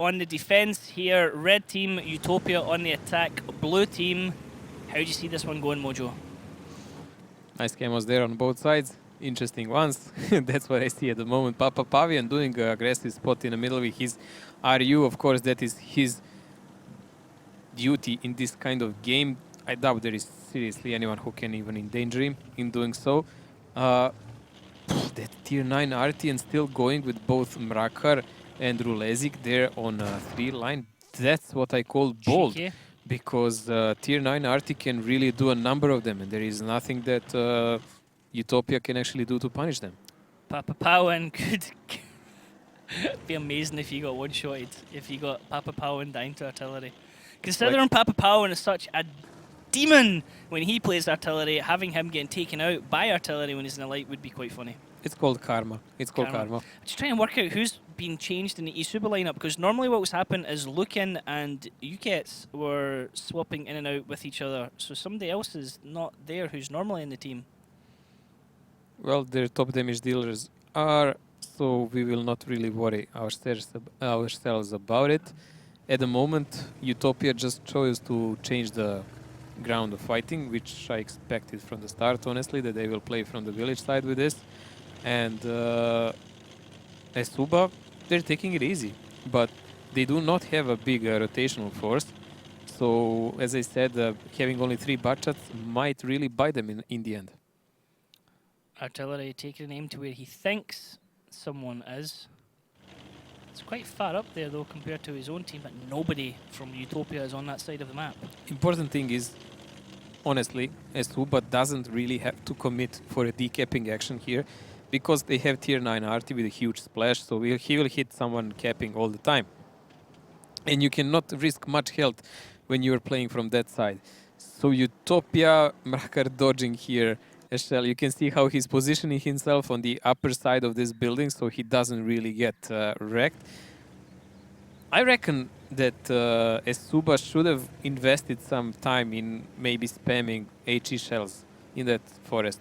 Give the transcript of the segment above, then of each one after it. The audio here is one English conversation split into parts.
on the defense here. Red team, Utopia on the attack. Blue team, how do you see this one going, Mojo? Nice camos there on both sides. Interesting ones. That's what I see at the moment. Papa Pavian doing an aggressive spot in the middle with his RU. Of course, that is his duty in this kind of game. I doubt there is seriously anyone who can even endanger him in doing so. That tier 9 Artian still going with both Mrakar and Rulezik there on 3 line. That's what I call bold. Cheeky. Because tier 9 Arti can really do a number of them, and there is nothing that Utopia can actually do to punish them. Papa Powan could be amazing if he got one-shotted, if he got Papa Powan dying to artillery. Considering Papa Powan is such a demon when he plays artillery, having him getting taken out by artillery when he's in the light would be quite funny. It's called karma. It's called karma. Just trying to work out who's been changed in the eSuba lineup, because normally what was happening is Lucan and Ukets were swapping in and out with each other. So somebody else is not there who's normally in the team. Well, their top damage dealers are, so we will not really worry ourselves about it. At the moment, Utopia just chose to change the ground of fighting, which I expected from the start, honestly, that they will play from the village side with this. And eSuba, they're taking it easy, but they do not have a big rotational force. So, as I said, having only 3 butchats might really bite them in the end. Artillery taking an aim to where he thinks someone is. It's quite far up there, though, compared to his own team, but nobody from Utopia is on that side of the map. Important thing is, honestly, eSuba doesn't really have to commit for a decapping action here, because they have tier 9 Arti with a huge splash, so he will hit someone capping all the time. And you cannot risk much health when you're playing from that side. So Utopia, Mrakar dodging here. Eshel, you can see how he's positioning himself on the upper side of this building, so he doesn't really get wrecked. I reckon that eSuba should have invested some time in maybe spamming HE shells in that forest,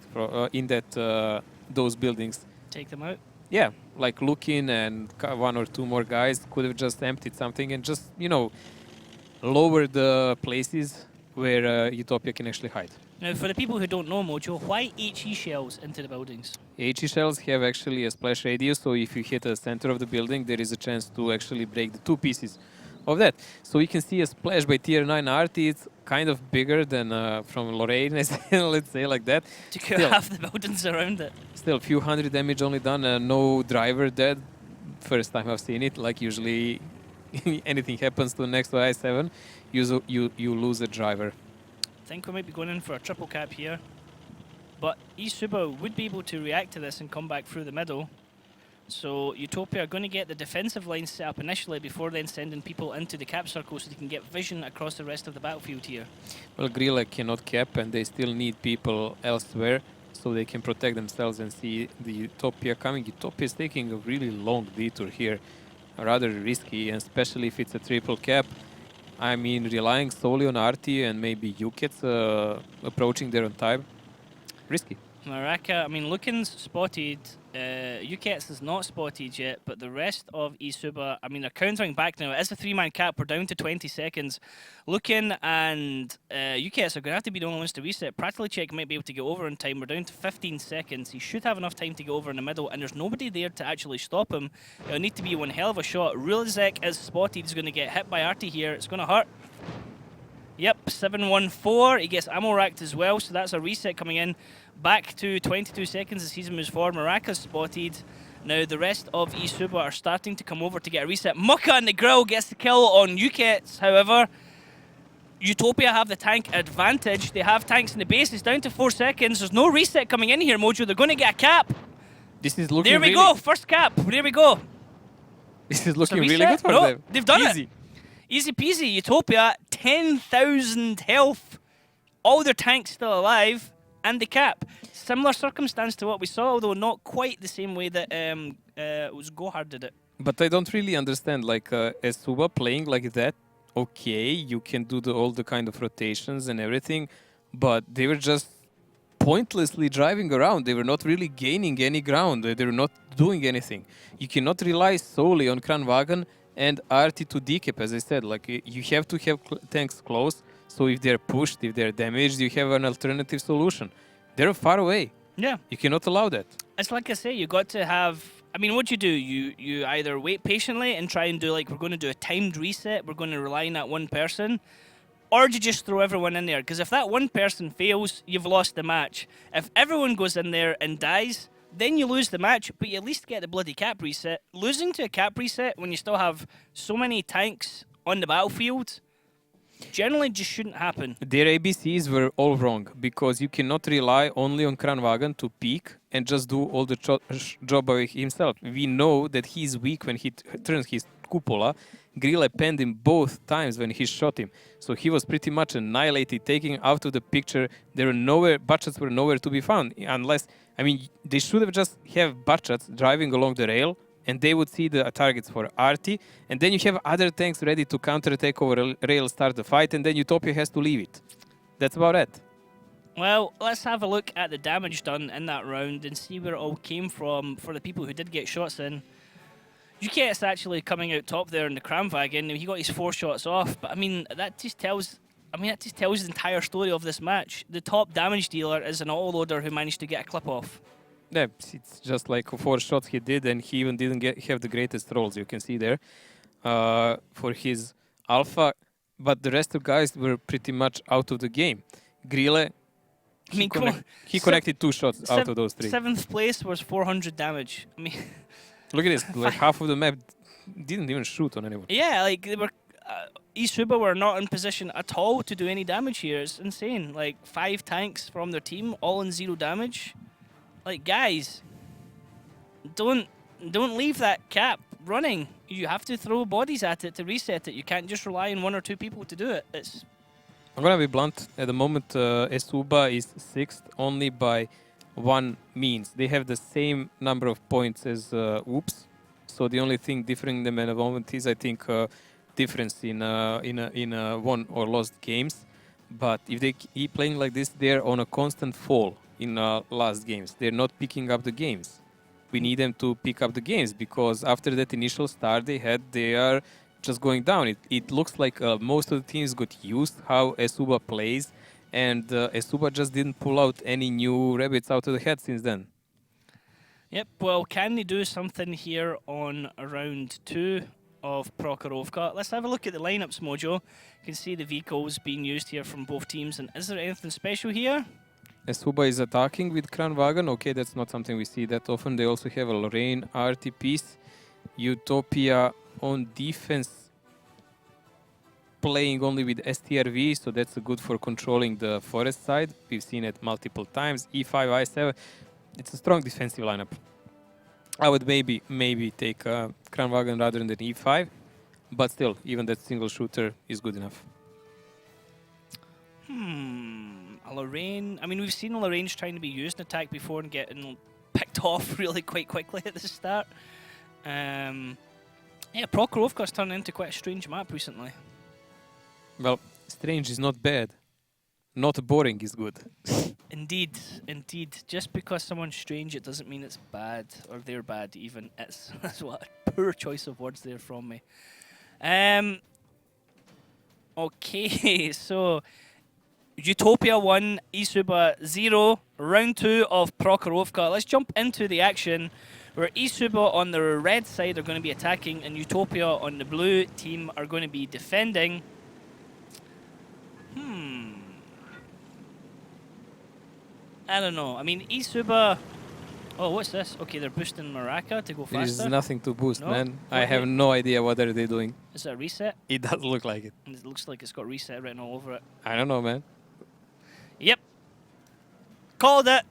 those buildings. Take them out? Yeah, like Lukin and 1 or 2 more guys could have just emptied something and just, you know, lower the places where Utopia can actually hide. Now, for the people who don't know, Mojo, why HE shells into the buildings? HE shells have actually a splash radius, so if you hit the center of the building, there is a chance to actually break the 2 pieces of that. So you can see a splash by tier 9 Arti. It's kind of bigger than from Lorraine, let's say like that. To kill half the buildings around it. Still, a few hundred damage only done, no driver dead. First time I've seen it. Like usually, anything happens to the next I7, you lose a driver. I think we might be going in for a triple cap here, but eSuba would be able to react to this and come back through the middle. So Utopia are going to get the defensive line set up initially before then sending people into the cap circle so they can get vision across the rest of the battlefield here. Well, Grilla cannot cap and they still need people elsewhere so they can protect themselves and see the Utopia coming. Utopia is taking a really long detour here, rather risky, and especially if it's a triple cap. I mean, relying solely on Arti and maybe Ukets approaching there on time, risky. Maraka, I mean, Lucan's spotted, Ukets is not spotted yet, but the rest of eSuba, I mean, they're countering back now. It is a 3-man cap, we're down to 20 seconds. Lucan and Ukets are going to have to be the only ones to reset. Pratilicek might be able to get over in time. We're down to 15 seconds. He should have enough time to get over in the middle, and there's nobody there to actually stop him. It'll need to be one hell of a shot. Rulizek is spotted. He's going to get hit by Arti here. It's going to hurt. Yep, 7-1-4. He gets ammo racked as well, so that's a reset coming in. Back to 22 seconds as the season moves forward. Maraka's spotted. Now the rest of eSuba are starting to come over to get a reset. Mucka on the grill gets the kill on Ukets. However, Utopia have the tank advantage. They have tanks in the base. It's down to 4 seconds. There's no reset coming in here, Mojo. They're going to get a cap. This is looking There we go. First cap. There we go. This is looking really good for them. They've done it. Easy peasy. Utopia, 10,000 health. All their tanks still alive. And the cap. Similar circumstance to what we saw, although not quite the same way that was Gohard did it. But I don't really understand, like, eSuba playing like that, okay, you can do all the kind of rotations and everything, but they were just pointlessly driving around. They were not really gaining any ground. They were not doing anything. You cannot rely solely on Kranwagen and RT to decap, as I said. Like you have to have tanks close, so if they're pushed, if they're damaged, you have an alternative solution. They're far away. Yeah. You cannot allow that. It's like I say, you got to have. I mean, what you do, you either wait patiently and try and do like we're going to do a timed reset. We're going to rely on that one person, or do you just throw everyone in there? Because if that one person fails, you've lost the match. If everyone goes in there and dies, then you lose the match. But you at least get the bloody cap reset. Losing to a cap reset when you still have so many tanks on the battlefield generally just shouldn't happen. Their ABCs were all wrong because you cannot rely only on Kranwagen to peak and just do all the job by himself. We know that he's weak when he turns his cupola. Grille penned him both times when he shot him. So he was pretty much annihilated, taken out of the picture. There were nowhere, budgets were nowhere to be found unless, I mean, they should have just have budgets driving along the rail and they would see the targets for RT, and then you have other tanks ready to counterattack over rail, start the fight, and then Utopia has to leave it. That's about it. Well, let's have a look at the damage done in that round and see where it all came from for the people who did get shots in. UK's actually coming out top there in the Kramwagen. He got his 4 shots off, but I mean that just tells the entire story of this match. The top damage dealer is an autoloader who managed to get a clip off. Yeah, it's just like 4 shots he did, and he even didn't have the greatest rolls. You can see there for his alpha, but the rest of guys were pretty much out of the game. Grille, he connected 2 shots out of those 3. 7th place was 400 damage. I mean, look at this. Like half of the map didn't even shoot on anyone. Yeah, like they were. eSuba were not in position at all to do any damage here. It's insane. Like 5 tanks from their team, all in 0 damage. Like, guys, don't leave that cap running. You have to throw bodies at it to reset it. You can't just rely on 1 or 2 people to do it. I'm gonna be blunt. At the moment, eSuba is 6th only by 1 means. They have the same number of points as Oops. So the only thing differing them at the moment is, I think, difference in won or lost games. But if they keep playing like this, they're on a constant fall in last games. They're not picking up the games. We need them to pick up the games because after that initial start they had, they are just going down. It looks like most of the teams got used how eSuba plays, and eSuba just didn't pull out any new rabbits out of the hat since then. Yep, well, can they do something here on round 2 of Prokhorovka? Let's have a look at the lineups, Mojo. You can see the vehicles being used here from both teams, and is there anything special here? eSuba is attacking with Kranwagen. Okay, that's not something we see that often. They also have a Lorraine RT piece. Utopia on defense playing only with STRV, so that's good for controlling the forest side. We've seen it multiple times. E5, I7. It's a strong defensive lineup. I would maybe take Kranwagen rather than E5, but still, even that single shooter is good enough. A Lorraine. I mean, we've seen Lorraine's trying to be used in attack before and getting picked off really quite quickly at the start. Yeah, Prokhorovka's turned into quite a strange map recently. Well, strange is not bad. Not boring is good. Indeed, indeed. Just because someone's strange, it doesn't mean it's bad, or they're bad even. That's what a poor choice of words there from me. Okay, so Utopia 1, eSuba 0, round 2 of Prokhorovka. Let's jump into the action where eSuba on the red side are going to be attacking and Utopia on the blue team are going to be defending. I don't know. I mean, eSuba... Oh, what's this? Okay, they're boosting Maraca to go faster. There's nothing to boost, No? man. I have no idea what are they doing. Is that a reset? It does look like it. And it looks like it's got reset written all over it. I don't know, man. Yep. Called it.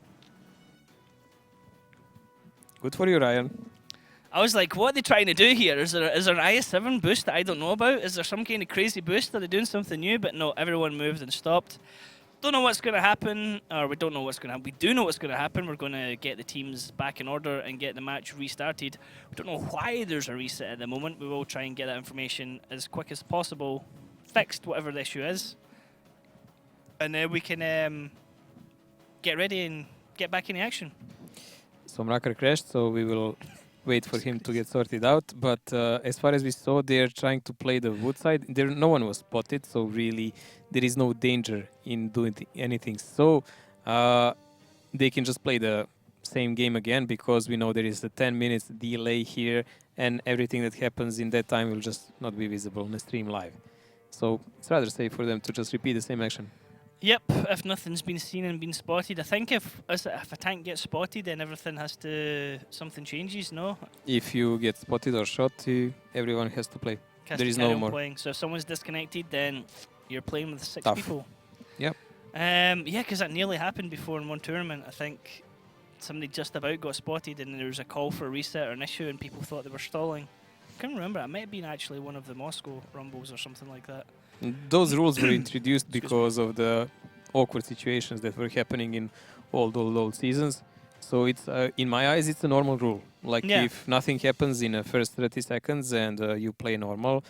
Good for you, Ryan. I was like, what are they trying to do here? Is there an IS-7 boost that I don't know about? Is there some kind of crazy boost? Are they doing something new? But no, everyone moved and stopped. Don't know what's going to happen, or we don't know what's going to happen. We do know what's going to happen. We're going to get the teams back in order and get the match restarted. We don't know why there's a reset at the moment. We will try and get that information as quick as possible, fixed whatever the issue is. And then we can get ready and get back in the action. So Mrakar crashed, so we will wait for him to get sorted out. But as far as we saw, they're trying to play the wood side. No one was spotted, so really there is no danger in doing anything. So they can just play the same game again, because we know there is a 10 minutes delay here, and everything that happens in that time will just not be visible on the stream live. So it's rather safe for them to just repeat the same action. Yep, if nothing's been seen and been spotted. I think if a tank gets spotted, then everything has to... something changes, no? If you get spotted or shot, everyone has to play. Has There to is carry no on more. playing. So if someone's disconnected, then you're playing with 6 Tough. people. Yep. Yeah, because that nearly happened before in one tournament. I think somebody just about got spotted and there was a call for a reset or an issue and people thought they were stalling. I can't remember. It might have been actually one of the Moscow Rumbles or something like that. Those rules were introduced because of the awkward situations that were happening in old seasons. So it's in my eyes, it's a normal rule. Like Yeah. if nothing happens in the first 30 seconds and you play normal,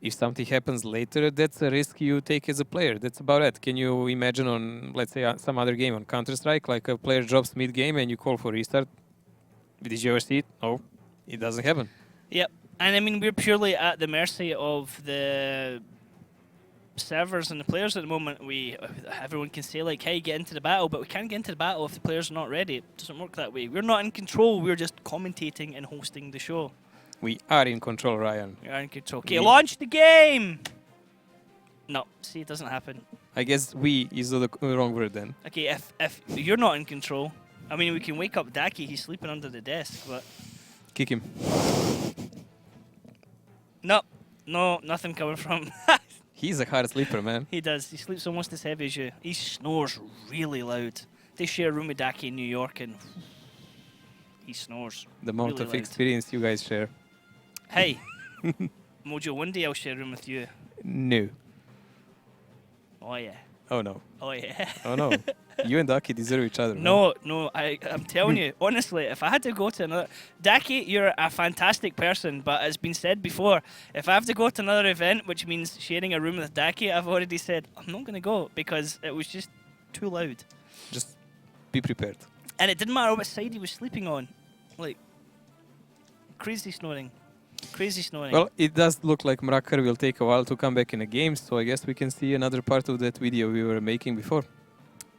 if something happens later, that's a risk you take as a player. That's about it. Can you imagine on, let's say, some other game on Counter-Strike, like a player drops mid-game and you call for restart? Did you ever see it? No, it doesn't happen. Yep. And I mean, we're purely at the mercy of the servers and the players at the moment. Everyone can say like, hey, get into the battle, but we can't get into the battle if the players are not ready. It doesn't work that way. We're not in control. We're just commentating and hosting the show. We are in control, Ryan. We are in control. Okay, launch the game! No, see, it doesn't happen. I guess we is the wrong word then. Okay, if you're not in control, I mean, we can wake up Daki. He's sleeping under the desk, but... Kick him. No, nothing coming from... He's a hard sleeper, man. He does. He sleeps almost as heavy as you. He snores really loud. They share a room with Daki in New York, and he snores. The amount really of loud. experience you guys share. Hey, Mojo, one day I'll share a room with you. No. Oh yeah. Oh no. Oh yeah. Oh no. You and Daki deserve each other. No, I'm telling you, honestly, if I had to go to another... Daki, you're a fantastic person, but as been said before, if I have to go to another event, which means sharing a room with Daki, I've already said, I'm not going to go, because it was just too loud. Just be prepared. And it didn't matter what side he was sleeping on. Like, crazy snoring. Crazy snoring. Well, it does look like Mrakar will take a while to come back in the game, so I guess we can see another part of that video we were making before.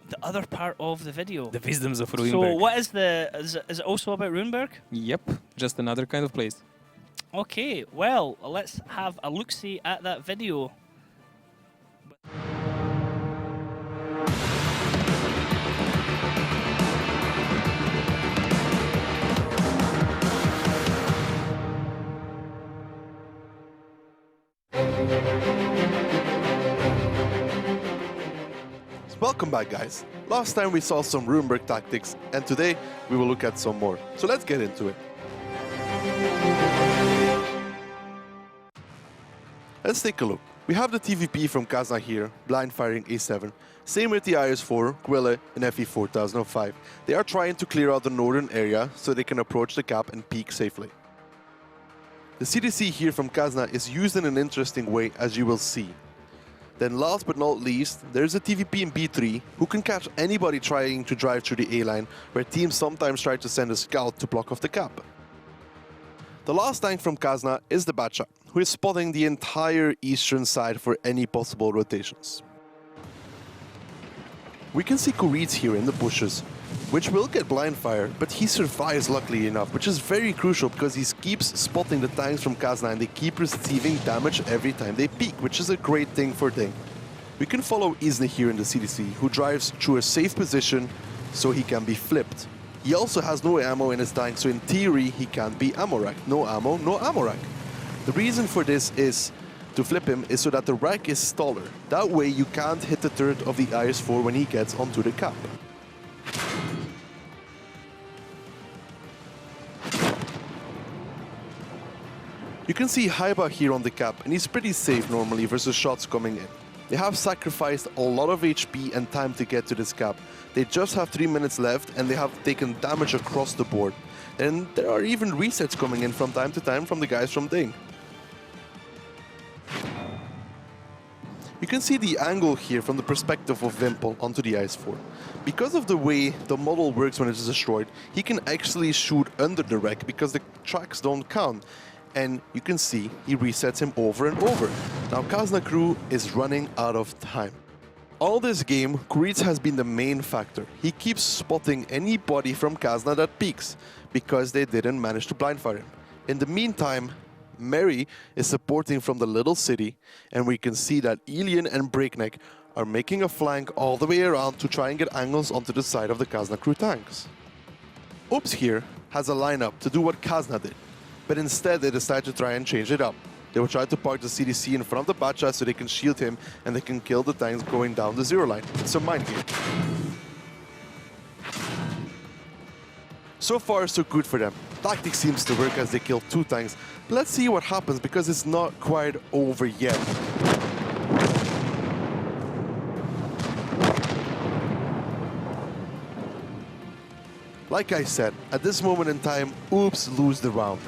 The other part of the video. The wisdoms of Ruinberg. So what is the... Is it also about Ruinberg? Yep, just another kind of place. Okay, well, let's have a look-see at that video. Welcome back, guys. Last time we saw some Ruinberg tactics, and today we will look at some more. So let's get into it. Let's take a look. We have the TVP from Kazna here, blind firing A7. Same with the IS-4, Gwele, and FE4 2005. They are trying to clear out the northern area so they can approach the cap and peek safely. The CDC here from Kazna is used in an interesting way, as you will see. Then last but not least, there's a TVP in B3 who can catch anybody trying to drive through the A-line, where teams sometimes try to send a scout to block off the cap. The last tank from Kazna is the Bacha, who is spotting the entire eastern side for any possible rotations. We can see Kuritz here in the bushes, which will get blind fire, but he survives luckily enough, which is very crucial because he keeps spotting the tanks from Kazna and they keep receiving damage every time they peek, which is a great thing for Ding. We can follow Isne here in the CDC, who drives through a safe position so he can be flipped. He also has no ammo in his tank, so in theory he can't be ammo rack. No ammo, no ammo rack. The reason for this is to flip him is so that the rack is taller. That way you can't hit the turret of the IS-4 when he gets onto the cap. You can see Haiba here on the cap, and he's pretty safe normally versus shots coming in. They have sacrificed a lot of HP and time to get to this cap. They just have 3 minutes left, and they have taken damage across the board. And there are even resets coming in from time to time from the guys from Ding. You can see the angle here from the perspective of Wimpel onto the IS-4. Because of the way the model works when it is destroyed, he can actually shoot under the wreck because the tracks don't count. And you can see he resets him over and over. Now Kazna crew is running out of time. All this game, Kuriz has been the main factor. He keeps spotting anybody from Kazna that peeks because they didn't manage to blind fire him. In the meantime, Mary is supporting from the little city, and we can see that Elian and Breakneck are making a flank all the way around to try and get angles onto the side of the Kazna crew tanks. Oops here has a lineup to do what Kazna did, but instead they decide to try and change it up. They will try to park the CDC in front of the Bacha so they can shield him and they can kill the tanks going down the zero line. It's a mind game. So far, so good for them. Tactic seems to work as they kill 2 tanks. Let's see what happens because it's not quite over yet. Like I said, at this moment in time, Oops lose the round.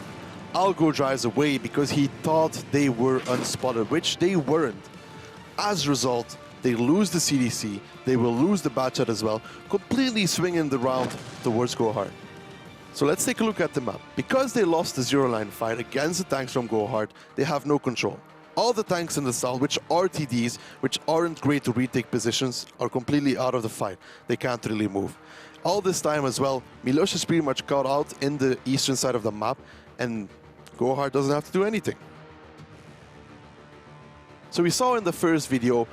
Algo drives away because he thought they were unspotted, which they weren't. As a result, they lose the CDC, they will lose the Batchat as well, completely swinging the round towards Gohard. So let's take a look at the map. Because they lost the zero line fight against the tanks from Gohard, they have no control. All the tanks in the south, which are TDs, which aren't great to retake positions, are completely out of the fight. They can't really move. All this time as well, Miloš is pretty much caught out in the eastern side of the map, and Gohard doesn't have to do anything. So we saw in the first video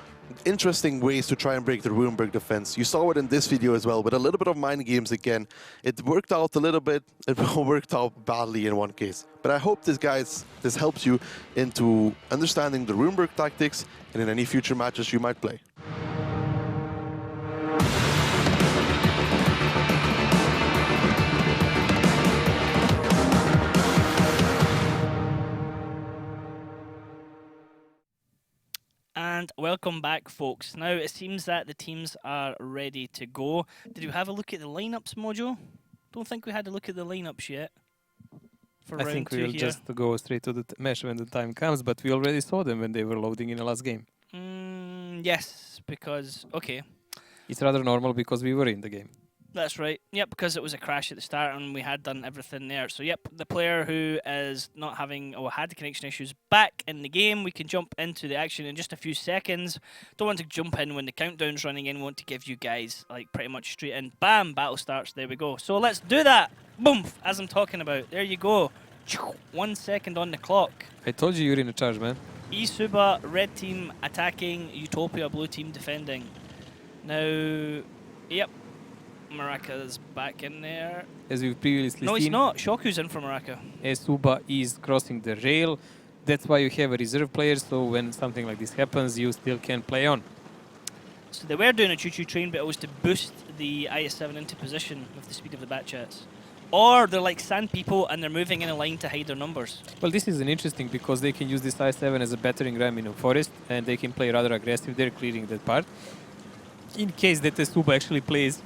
interesting ways to try and break the Ruinberg defense. You saw it in this video as well, with a little bit of mind games again. It worked out a little bit, it worked out badly in one case. But I hope this helps you into understanding the Ruinberg tactics and in any future matches you might play. And welcome back, folks. Now, it seems that the teams are ready to go. Did you have a look at the lineups, Mojo? Don't think we had a look at the lineups yet for I round think 2 we'll here. just go straight to the match when the time comes, but we already saw them when they were loading in the last game. Yes, because... Okay. It's rather normal because we were in the game. That's right. Yep, because it was a crash at the start and we had done everything there. So, yep, the player who is not having or had the connection issues back in the game. We can jump into the action in just a few seconds. Don't want to jump in when the countdown's running in. Want to give you guys like pretty much straight in. Bam, battle starts. There we go. So let's do that. Boom, as I'm talking about. There you go. 1 second on the clock. I told you you're in a charge, man. eSuba, red team attacking. Utopia, blue team defending. Now, yep. Maraka's back in there. As we've previously No, seen, he's not. Shoku's in for Maraka. eSuba is crossing the rail. That's why you have a reserve player, so when something like this happens, you still can play on. So they were doing a choo-choo train, but it was to boost the IS-7 into position with the speed of the Batchats. Or they're like sand people and they're moving in a line to hide their numbers. Well, this is an interesting because they can use this I-7 as a battering ram in a forest, and they can play rather aggressive. They're clearing that part. In case that eSuba actually plays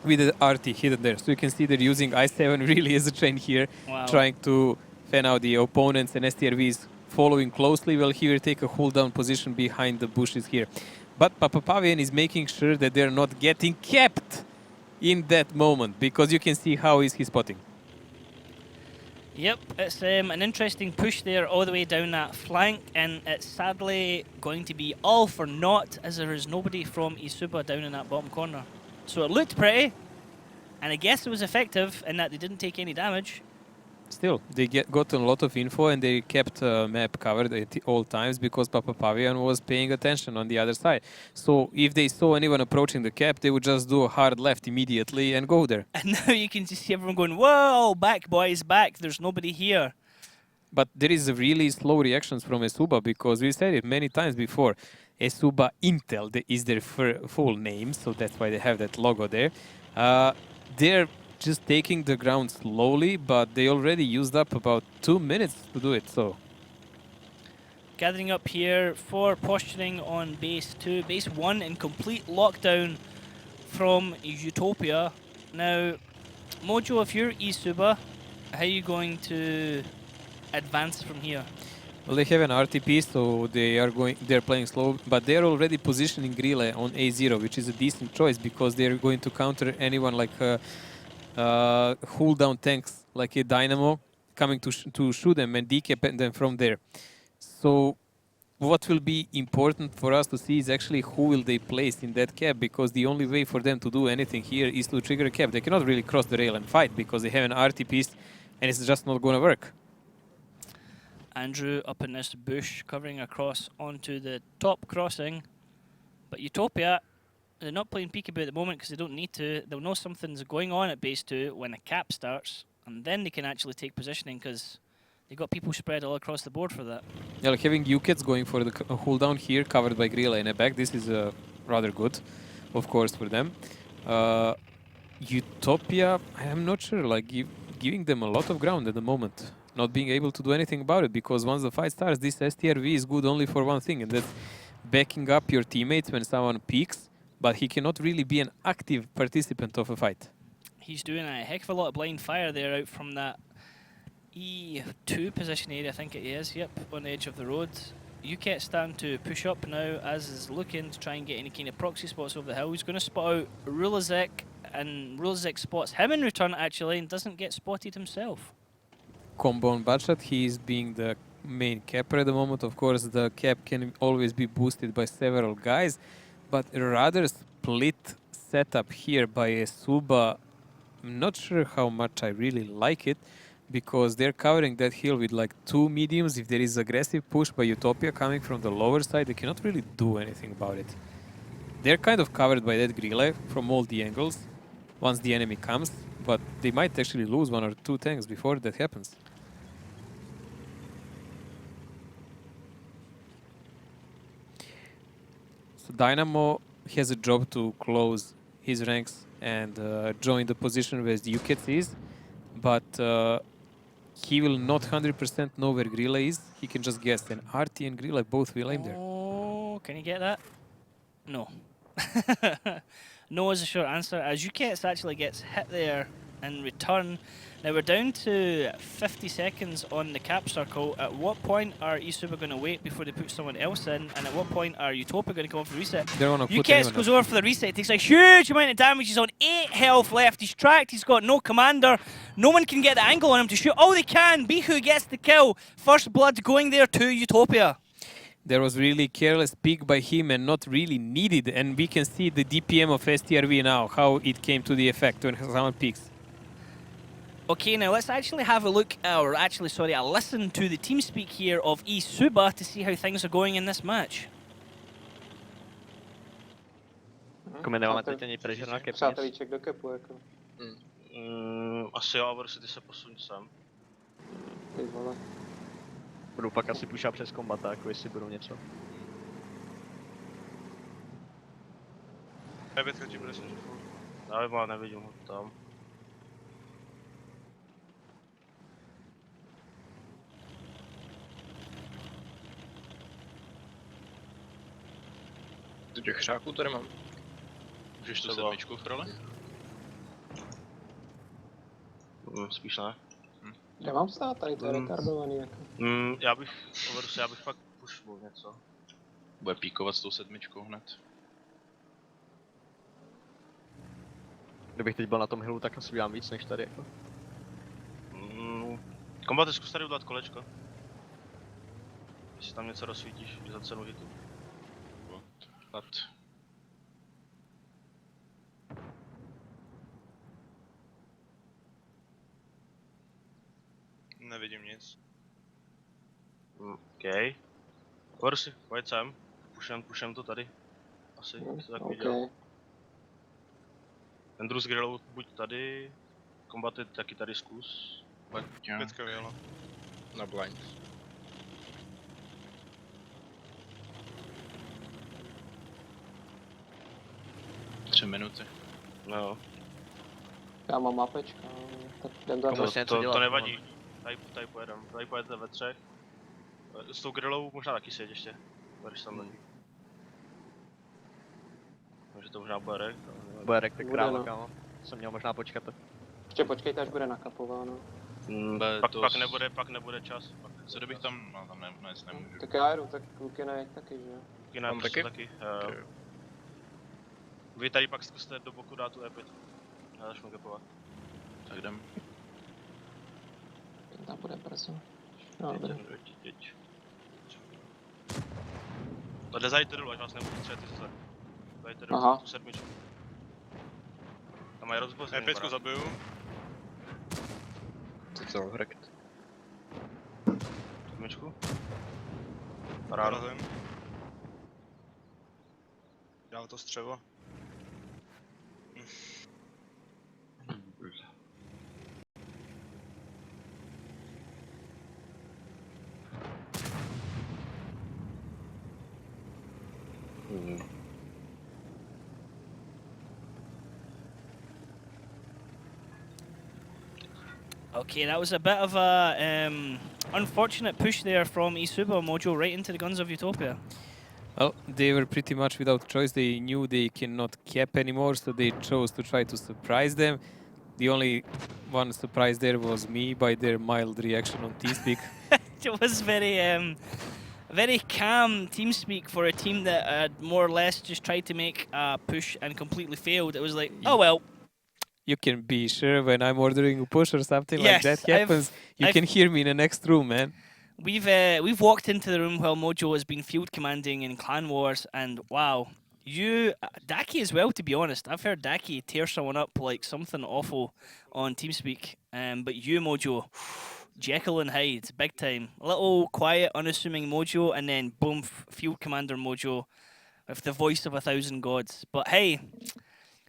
with the RT hidden there. So you can see they're using I-7 really as a train here, Wow. trying to fan out the opponents, and STRV is following closely. Well, he will take a hold down position behind the bushes here. But Papapavian is making sure that they're not getting kept in that moment, because you can see how is he spotting. Yep, it's an interesting push there all the way down that flank, and it's sadly going to be all for naught as there is nobody from eSuba down in that bottom corner. So it looked pretty, and I guess it was effective in that they didn't take any damage. Still, they got a lot of info, and they kept map covered at all times because Papapavian was paying attention on the other side. So if they saw anyone approaching the cap, they would just do a hard left immediately and go there. And now you can just see everyone going, whoa, back boys, back, there's nobody here. But there is a really slow reactions from eSuba, because we said it many times before. eSuba.INTEL is their full name, so that's why they have that logo there. They're just taking the ground slowly, but they already used up about 2 minutes to do it. So Gathering up here for posturing on base 2. Base 1 in complete lockdown from Utopia. Now, Mojo, if you're eSuba, how are you going to advance from here? Well, they have an RTP, so they're playing slow, but they're already positioning Grille on A0, which is a decent choice because they're going to counter anyone like hold down tanks like a Dynamo coming to shoot them and decap them from there. So what will be important for us to see is actually who will they place in that cap, because the only way for them to do anything here is to trigger a cap. They cannot really cross the rail and fight because they have an RTP and it's just not going to work. Andrew up in this bush, covering across onto the top crossing. But Utopia, they're not playing peekaboo at the moment because they don't need to. They'll know something's going on at base 2 when the cap starts, and then they can actually take positioning because they've got people spread all across the board for that. Yeah, like having UCATs going for the hold down here, covered by Grilla in the back, this is rather good, of course, for them. Utopia, I'm not sure, like giving them a lot of ground at the moment. Not being able to do anything about it, because once the fight starts, this STRV is good only for one thing, and that's backing up your teammates when someone peaks, but he cannot really be an active participant of a fight. He's doing a heck of a lot of blind fire there out from that E2 position area, I think it is, yep, on the edge of the road. UKET's starting to push up now, as is looking to try and get any kind of proxy spots over the hill. He's going to spot out Rulazek, and Rulazek spots him in return actually, and doesn't get spotted himself. Combo on Batshot, he is being the main capper at the moment. Of course, the cap can always be boosted by several guys, but rather split setup here by eSuba. I'm not sure how much I really like it, because they're covering that hill with like 2 mediums. If there is aggressive push by Utopia coming from the lower side, they cannot really do anything about it. They're kind of covered by that Grille from all the angles once the enemy comes, but they might actually lose 1 or 2 tanks before that happens. So Dynamo has a job to close his ranks and join the position where the UKET is, but he will not 100% know where Grille is. He can just guess, and RT and Grille both will aim there. Oh, can you get that? No. No is the short answer, as UKETS actually gets hit there in return. Now we're down to 50 seconds on the cap circle. At what point are eSuba going to wait before they put someone else in? And at what point are Utopia going to come off the reset? UKETS goes over for the reset. He takes a huge amount of damage. He's on 8 health left. He's tracked. He's got no commander. No one can get the angle on him to shoot. Oh, they can. Bihu gets the kill. First blood going there to Utopia. There was really careless pick by him and not really needed. And we can see the DPM of STRV now, how it came to the effect when someone picks. Okay, now let's actually have a look, or actually, sorry, a listen to the team speak here of eSuba to see how things are going in this match. Jako nemáme teď ani pressure na cap. Přátelíček do capu, jako. Asi jo, Borsi, ty se posuň sem. Ty vole. Budu pak asi pushat přes kombata, jako jestli budou něco. Nebětka ti bude snažit furt. Já mám, nevidím ho tam. Těch chřáků tady mám. Můžeš Tu to sedmičku v trole? Spíš ne. Kde mám stát? Tady to je retardovaný, jako. Já bych fakt pušoval něco. Bude píkovat s tou sedmičkou hned. Kdybych teď byl na tom hillu, tak asi udělám víc než tady, jako. Kombaty, zkus tady udělat kolečko. Jestli tam něco rozsvítíš za cenu hitu. Nevidím nic. OK. Borsi, pojď sem. Pušem to tady. Asi to tak viděl. Andrew s Grillou buď tady. Kombaty taky tady zkus. Pětka vyjela. Na blind. Tři minuty. No. Já mám mapečka, tak jdem za To nevadí. Tady pojedem. Tady pojedete ve 3. S tou Grillou možná taky sjeď ještě. Když tam není. Takže to možná bude rek. Bude rek, tak Bude, kráva, no. kámo. Jsem měl možná počkat. Ještě počkejte, až bude nakapováno. Pak nebude čas. Pak. Co kdybych tam, no tam nemůžu. Tak já jedu, tak kluky nejeď taky, že jo? Jinak Tam prostě taky? taky. Vy tady pak zkuste do boku dát tu E5. Já začnu gapovat. Tak jdem. Tam bude brzo. No, dobrý. Teď. To jde zajít dolů, ať vás nebudu střelit ty zase. Zajít dolů, Aha. tu sedmičku. Tam mají rozbození. E5 zabiju. To celo hrekt. Sedmičku. Paráda. Dám to střevo. Okay, that was a bit of a unfortunate push there from eSuba Mojo right into the guns of Utopia. Well, they were pretty much without choice. They knew they cannot cap anymore, so they chose to try to surprise them. The only one surprise there was me by their mild reaction on TeamSpeak. It was very calm TeamSpeak for a team that had more or less just tried to make a push and completely failed. It was like, oh well. You can be sure when I'm ordering a push or something like that Yes, happens, you can hear me in the next room, man. We've walked into the room while Mojo has been field commanding in Clan Wars, and wow, Daki as well. To be honest, I've heard Daki tear someone up like something awful on TeamSpeak, but you Mojo, Jekyll and Hyde, big time. A little quiet, unassuming Mojo, and then boom, field commander Mojo, with the voice of 1,000 gods. But hey,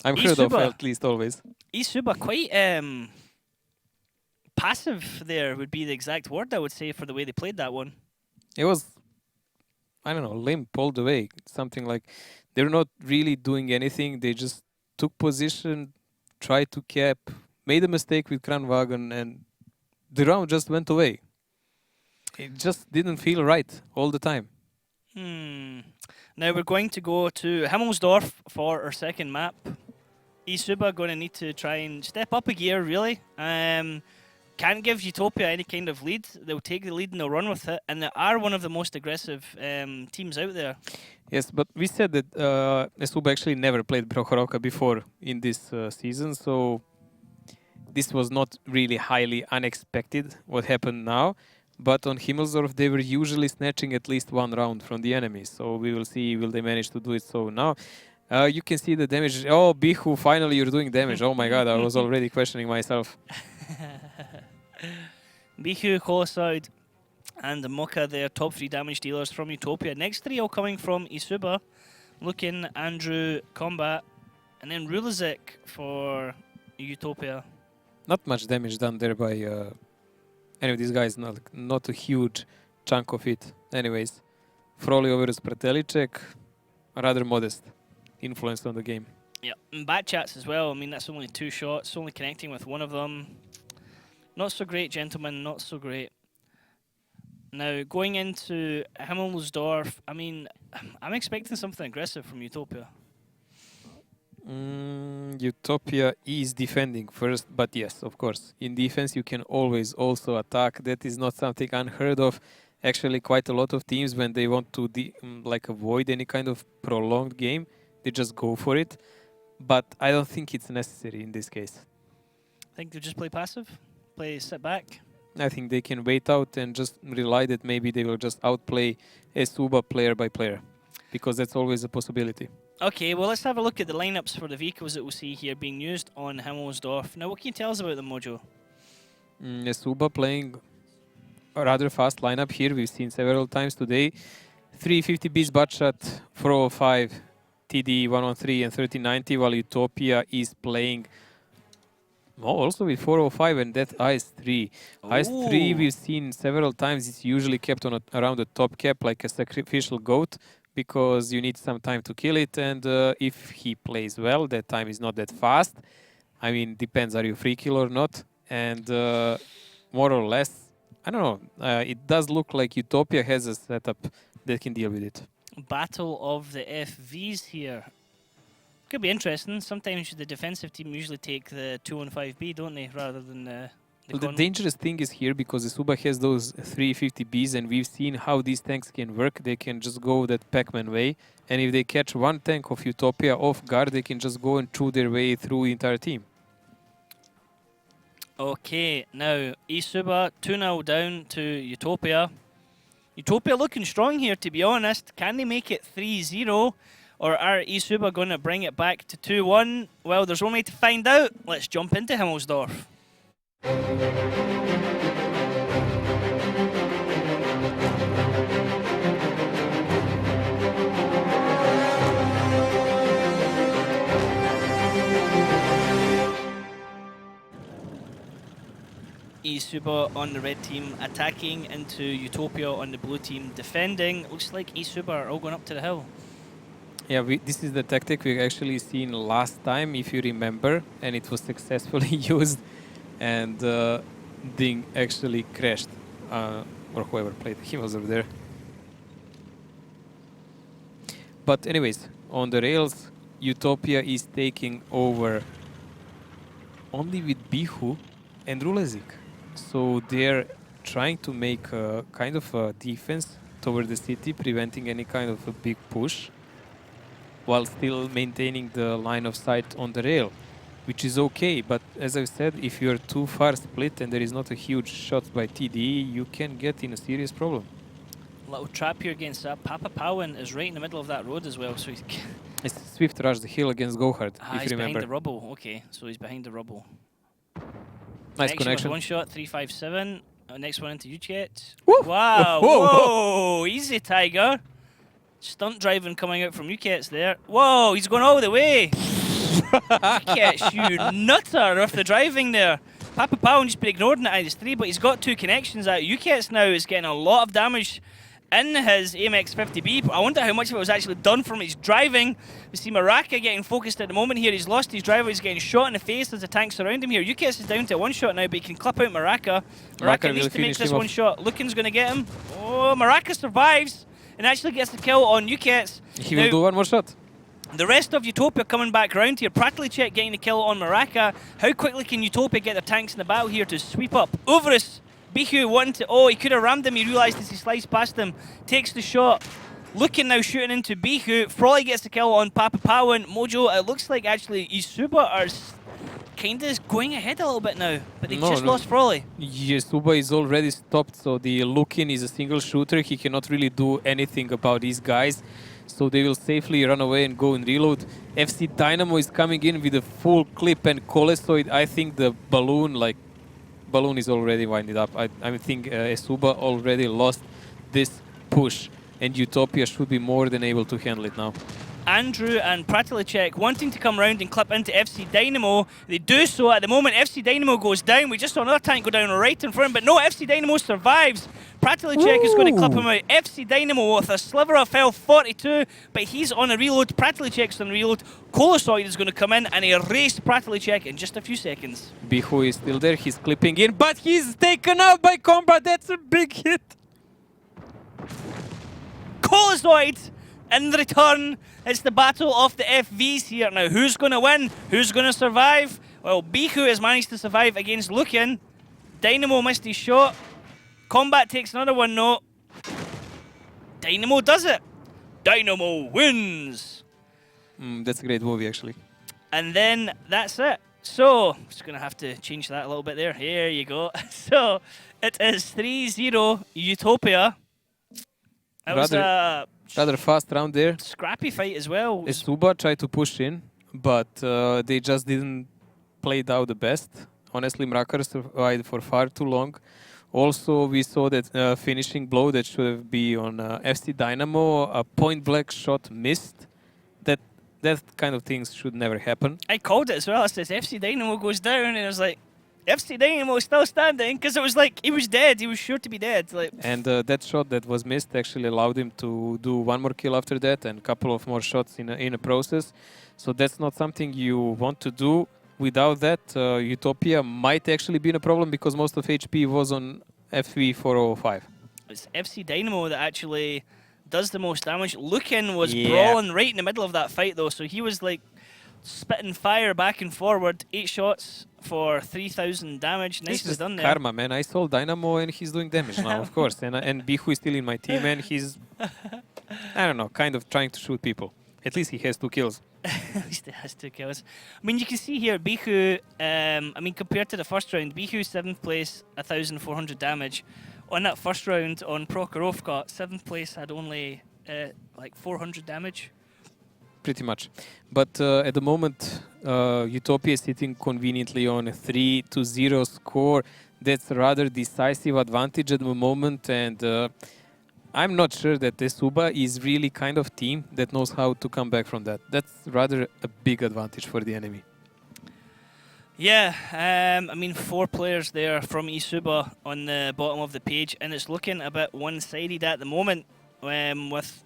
I'm heard of eSuba. at least always. eSuba quite passive there would be the exact word I would say for the way they played that one. It was, I don't know, limp all the way. Something like they're not really doing anything. They just took position, tried to cap, made a mistake with Kranwagen, and the round just went away. It just didn't feel right all the time. Now we're going to go to Himmelsdorf for our second map. eSuba going to need to try and step up a gear, really. Can't give Utopia any kind of lead. They'll take the lead and they'll run with it. And they are one of the most aggressive teams out there. Yes, but we said that eSuba actually never played Prokhorivka before in this season, so this was not really highly unexpected what happened now. But on Himmelsdorf, they were usually snatching at least one round from the enemy. So we will see, will they manage to do it so now. You can see the damage. Oh, Bihu, finally you're doing damage. Oh my god, I was already questioning myself. Bihu, Coloside, and Mocha, their top 3 damage dealers from Utopia. Next 3 all coming from eSuba. Lukin, Andrew, Combat, and then Rulizik for Utopia. Not much damage done there by any of these guys. Not a huge chunk of it. Anyways, Frolio versus Pratelicek, rather modest influence on the game. Yeah, and bat chats as well. I mean, that's only 2 shots, only connecting with one of them. Not so great, gentlemen, not so great. Now, going into Himmelsdorf, I mean, I'm expecting something aggressive from Utopia. Utopia is defending first, but yes, of course. In defense, you can always also attack. That is not something unheard of. Actually, quite a lot of teams, when they want to avoid any kind of prolonged game, they just go for it. But I don't think it's necessary in this case. I think they just play passive, sit back. I think they can wait out and just rely that maybe they will just outplay eSuba player by player, because that's always a possibility. Okay, well, let's have a look at the lineups for the vehicles that we'll see here being used on Himmelsdorf. Now, what can you tell us about them, Mojo? eSuba playing a rather fast lineup here. We've seen several times today. 350 beats buttshot, 405 TD, 113 and 1390, while Utopia is playing also with 405 and that IS-3. IS-3 we've seen several times. It's usually kept on around the top cap like a sacrificial goat, because you need some time to kill it, and if he plays well, that time is not that fast. I mean, depends, are you free kill or not? And more or less, I don't know, it does look like Utopia has a setup that can deal with it. Battle of the FVs here. Could be interesting. Sometimes the defensive team usually take the 2-on-5B, don't they, rather than Well, the dangerous thing is here because eSuba has those 350Bs and we've seen how these tanks can work. They can just go that Pac-Man way, and if they catch one tank of Utopia off guard, they can just go and chew their way through the entire team. Okay, now eSuba 2-0 down to Utopia. Utopia looking strong here, to be honest. Can they make it 3-0? Or are eSuba going to bring it back to 2-1? Well, there's one way to find out. Let's jump into Himmelsdorf. eSuba on the red team attacking into Utopia on the blue team defending. Looks like eSuba are all going up to the hill. Yeah, this is the tactic we actually seen last time, if you remember, and it was successfully used, and Ding actually crashed, or whoever played, he was over there. But anyways, on the rails, Utopia is taking over only with Bihu and Rulezik. So they're trying to make a kind of a defense toward the city, preventing any kind of a big push, while still maintaining the line of sight on the rail, which is okay. But as I said, if you're too far split and there is not a huge shot by TDE, you can get in a serious problem. Little trap here against that. Papa Powen is right in the middle of that road as well, so he's... It's Swift Rush the hill against Gohard, if he's you remember. behind the rubble. Okay, so he's behind the rubble. Nice connection. One shot, 357. Next one into UTOPIA. Woo! Wow, Whoa, whoa, easy, Tiger. Stunt driving coming out from UTOPIA there. Whoa, he's going all the way. UTOPIA, you nutter with the driving there. Papa Powen just been ignoring it at his 3, but he's got 2 connections out. UTOPIA now is getting a lot of damage in his AMX 50B. I wonder how much of it was actually done from his driving. We see Maraka getting focused at the moment here. He's lost his driver. He's getting shot in the face as the tanks surround him here. UTOPIA is down to 1 shot now, but he can clip out Maraka. Maraka needs to make this 1 shot. Lukin's going to get him. Oh, Maraka survives and actually gets the kill on UTOPIA. He will do 1 more shot. The rest of Utopia coming back round here. Pratalicek getting the kill on Maraka. How quickly can Utopia get their tanks in the battle here to sweep up? Overus, Bihu wanted to... Oh, he could have rammed him. He realised as he sliced past him. Takes the shot. Lukin now shooting into Bihu. Frawley gets the kill on Papa Powen. Mojo, it looks like actually eSuba are kind of going ahead a little bit now. But they just lost Frawley. eSuba is already stopped, so the Lukin is a single shooter. He cannot really do anything about these guys. So they will safely run away and go and reload. FC Dynamo is coming in with a full clip and Colesoid. I think the balloon is already winded up. I think eSuba already lost this push, and Utopia should be more than able to handle it now. Andrew and Pratalicek wanting to come round and clip into FC Dynamo. They do so at the moment. FC Dynamo goes down. We just saw another tank go down right in front, but no, FC Dynamo survives. Pratalicek is going to clip him out. FC Dynamo with a sliver of health, 42, but he's on a reload. Pratalicek's on a reload. Colosoid is going to come in and erase Pratalicek in just a few seconds. Bihu is still there. He's clipping in, but he's taken out by combat. That's a big hit. Colosoid in return. It's the battle of the FVs here. Now, who's going to win? Who's going to survive? Well, Bihu has managed to survive against Lukin. Dynamo missed his shot. Combat takes another one, no. Dynamo does it. Dynamo wins. That's a great movie, actually. And then that's it. So, just going to have to change that a little bit there. Here you go. So, it is 3-0 Utopia. That was a rather fast round there. Scrappy fight as well. eSuba tried to push in, but they just didn't play it out the best. Honestly, Mrakar survived for far too long. Also, we saw that finishing blow that should have been on FC Dynamo. A point-blank shot missed. That kind of things should never happen. I called it as well. I said, FC Dynamo goes down, and I was like, FC Dynamo is still standing, because it was like, he was dead. He was sure to be dead. Like, and that shot that was missed actually allowed him to do 1 more kill after that and a couple of more shots in a process. So that's not something you want to do. Without that, Utopia might actually be in a problem because most of HP was on FV405. It's FC Dynamo that actually does the most damage. Lukin was brawling right in the middle of that fight, though, so he was like spitting fire back and forward. 8 shots for 3,000 damage. This Nicely is done there. karma, man. I sold Dynamo and he's doing damage now, of course. And Bihu is still in my team and he's, I don't know, kind of trying to shoot people. At least he has 2 kills. At least it has 2 kills. I mean, you can see here, Bihu, I mean, compared to the first round, Bihu 7th place, 1,400 damage. On that first round on Prokhorovka, 7th place had only like 400 damage. Pretty much. But at the moment, Utopia is sitting conveniently on a 3-0 score. That's a rather decisive advantage at the moment. And I'm not sure that eSuba is really kind of team that knows how to come back from that. That's rather a big advantage for the enemy. Yeah, I mean, 4 players there from eSuba on the bottom of the page, and it's looking a bit one-sided at the moment, with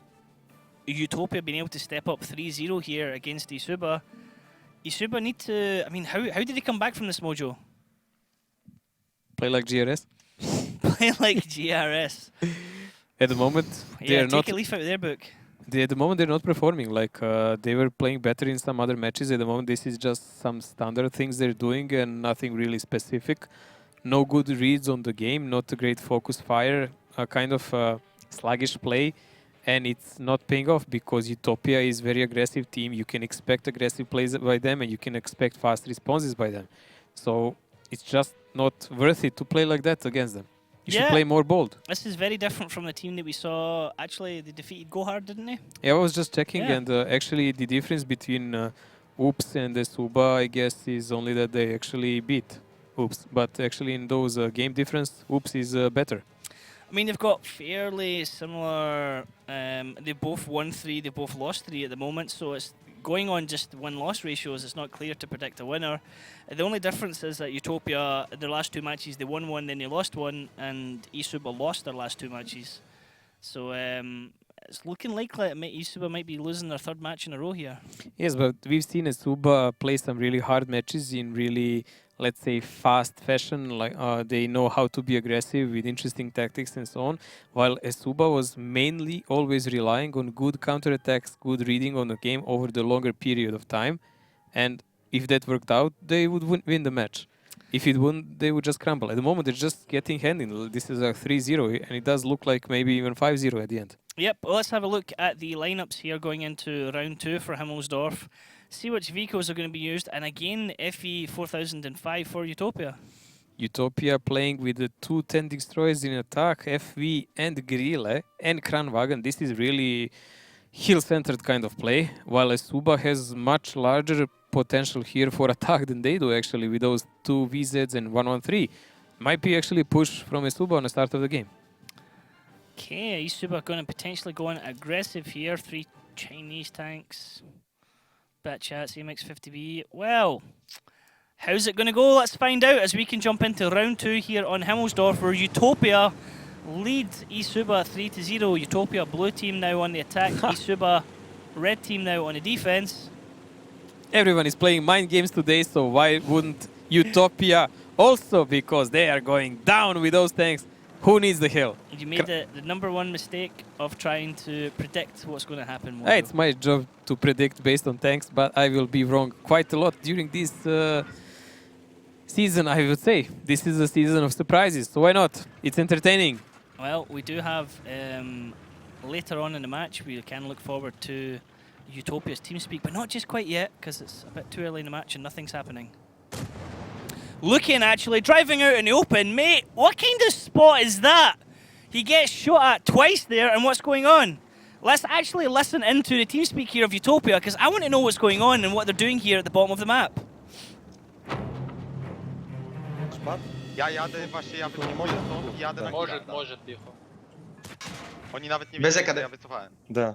Utopia being able to step up 3-0 here against eSuba. eSuba need to, I mean, how did they come back from this, Mojo? Play like GRS. Play like GRS. At the moment, Yeah, they're not. take a leaf out of their book. At the moment, they're not performing. Like they were playing better in some other matches. At the moment, this is just some standard things they're doing and nothing really specific. No good reads on the game. Not a great focus fire. A kind of sluggish play, and it's not paying off because Utopia is very aggressive team. You can expect aggressive plays by them, and you can expect fast responses by them. So it's just not worth it to play like that against them. You should play more bold. This is very different from the team that we saw. Actually, they defeated Gohard, didn't they? Yeah, I was just checking, Yeah. and actually the difference between Oops and eSuba, I guess, is only that they actually beat Oops. But actually in those game difference, Oops is better. I mean, they've got fairly similar. They both won 3, they both lost 3 at the moment, so it's going on just win-loss ratios. It's not clear to predict a winner. The only difference is that Utopia, their last 2 matches, they won 1, then they lost 1, and eSuba lost their last 2 matches. So it's looking likely that eSuba might be losing their 3rd match in a row here. Yes, but we've seen eSuba play some really hard matches in really, let's say, fast fashion. Like they know how to be aggressive with interesting tactics and so on. While eSuba was mainly always relying on good counterattacks, good reading on the game over the longer period of time. And if that worked out, they would win the match. If it wouldn't, they would just crumble. At the moment, they're just getting handled. This is a 3-0, and it does look like maybe even 5-0 at the end. Yep, well, let's have a look at the lineups here going into round 2 for Himmelsdorf. See which vehicles are going to be used, and again, FE 4005 for Utopia. Utopia playing with the 2 10 destroyers in attack, FV and Grille and Kranwagen. This is really hill-centered kind of play, while eSuba has much larger potential here for attack than they do actually with those 2 VZs and 113. Might be actually push from eSuba on the start of the game. Okay, eSuba going to potentially go on aggressive here. 3 Chinese tanks. Batchats, AMX-50B. Well, how's it going to go? Let's find out as we can jump into round 2 here on Himmelsdorf, where Utopia lead eSuba 3-0. Utopia blue team now on the attack. eSuba red team now on the defense. Everyone is playing mind games today, so why wouldn't Utopia also? Because they are going down with those tanks. Who needs the hill? You made the #1 mistake of trying to predict what's going to happen. Hey, it's my job to predict based on tanks, but I will be wrong quite a lot during this season, I would say. This is a season of surprises, so why not? It's entertaining. Well, we do have, later on in the match, we can look forward to Utopia's TeamSpeak, but not just quite yet, because it's a bit too early in the match and nothing's happening. Looking, actually, driving out in the open. Mate, what kind of spot is that? He gets shot at twice there, and what's going on? Let's actually listen into the TeamSpeak here of Utopia, because I want to know what's going on and what they're doing here at the bottom of the map. Ja jadę właśnie, ja wycofuję stąd i jadę na Может, Gilada. может, тихо. Oni nawet nie Bez wiedzą, EKD. że ja wycofałem. Да.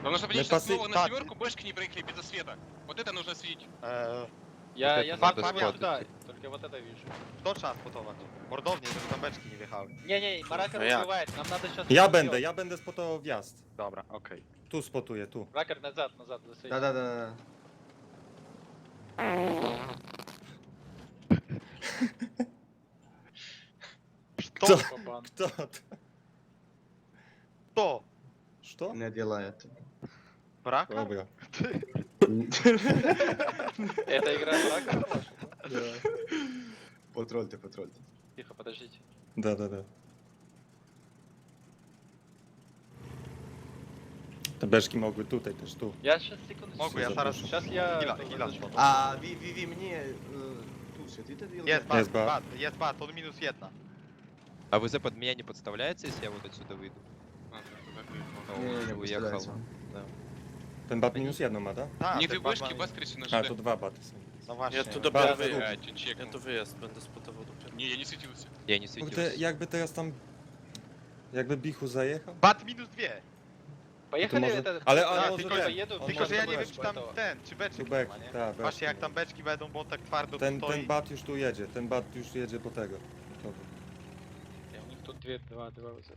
Главное, чтобы они Мы сейчас посы- снова на так. 7 бэшки не проехали без света. Вот это нужно светить. Я Факт, смотрю факт. сюда, только вот это вижу. To trzeba spotować. Mordownie, żeby tam beczki nie wjechały. Не-не, Маракер Ну я- убивает, нам надо сейчас... Я będę spotował wjazd. Dobra, okej. Tu spotuję, tu. Ракер назад, засвети. Да. Kto? Бабан. Кто? Kto? Что? Не делай это. Braka? Dobra. Это игра так? Потрольте. Тихо, подождите. Да. Te beczki mogły tutaj też, tu. Я сейчас, секунду. Mogę, ja zaraz... Сейчас я... Hila. A vi mnie tu siedzicie? Jest bat, jest bat, on minus 1. А ВЗ под меня не подставляется, если я вот отсюда выйду? Nie Уехал. Ten bat minus jedną ma, tak? Tak, Nie ten ty bat beczki, ma- was krycie na A, to źle. dwa baty są. No właśnie. Ja tu Bat, dopiero dwóch. wyjazd. Ja cię Ja cieknę. tu wyjazd będę spotował dopiero. Nie, ja nie świeciłem się. Я не Kurde, светился. jakby teraz tam... Jakby Bichu zajechał? Bat minus 2. Поехали, może- это... ale Да, on tylko ten- pojeду, on Tylko, może że ja nie to wiem, weź, czy tam to- ten, czy beczki Tu nie bek, ma, nie? tak, Właśnie, jak tam beczki będą, bo on tak twardo tu Ten stoi. bat już tu jedzie, ten bat już jedzie po tego. Dobra. У них тут два ВЗ.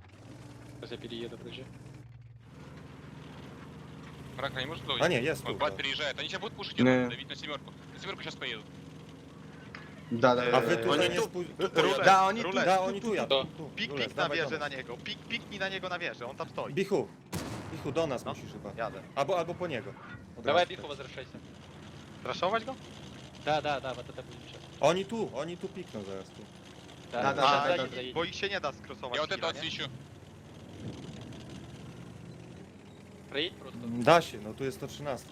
Сейчас я перееду, подожди. Рака, не может A nie, jest tu. Он бат tak. переезжает. Они сейчас будут пушить, Не. давить на семерку. На семерку сейчас поедут. Da. A wy tutaj Oni nie tu- spójrz... Da, oni Rulet. Da, oni tu jadą. To. tu. Piknik Rules, na dawaj do wieżę na nas. niego. Piknij na niego na wieżę, on tam stoi. Bichu, do nas No. musisz chyba. Jadę. Albo po niego. Od Давай, razu Биху, tak. возвращайся. Raszować go? Да, вот это будет сейчас. Oni tu pikną zaraz tu. Да, Да, A, да, заедем. bo ich się nie da skrosować. Я вот это chwila, nie? отсвечу. Проедь просто. Da się, no tu jest 113.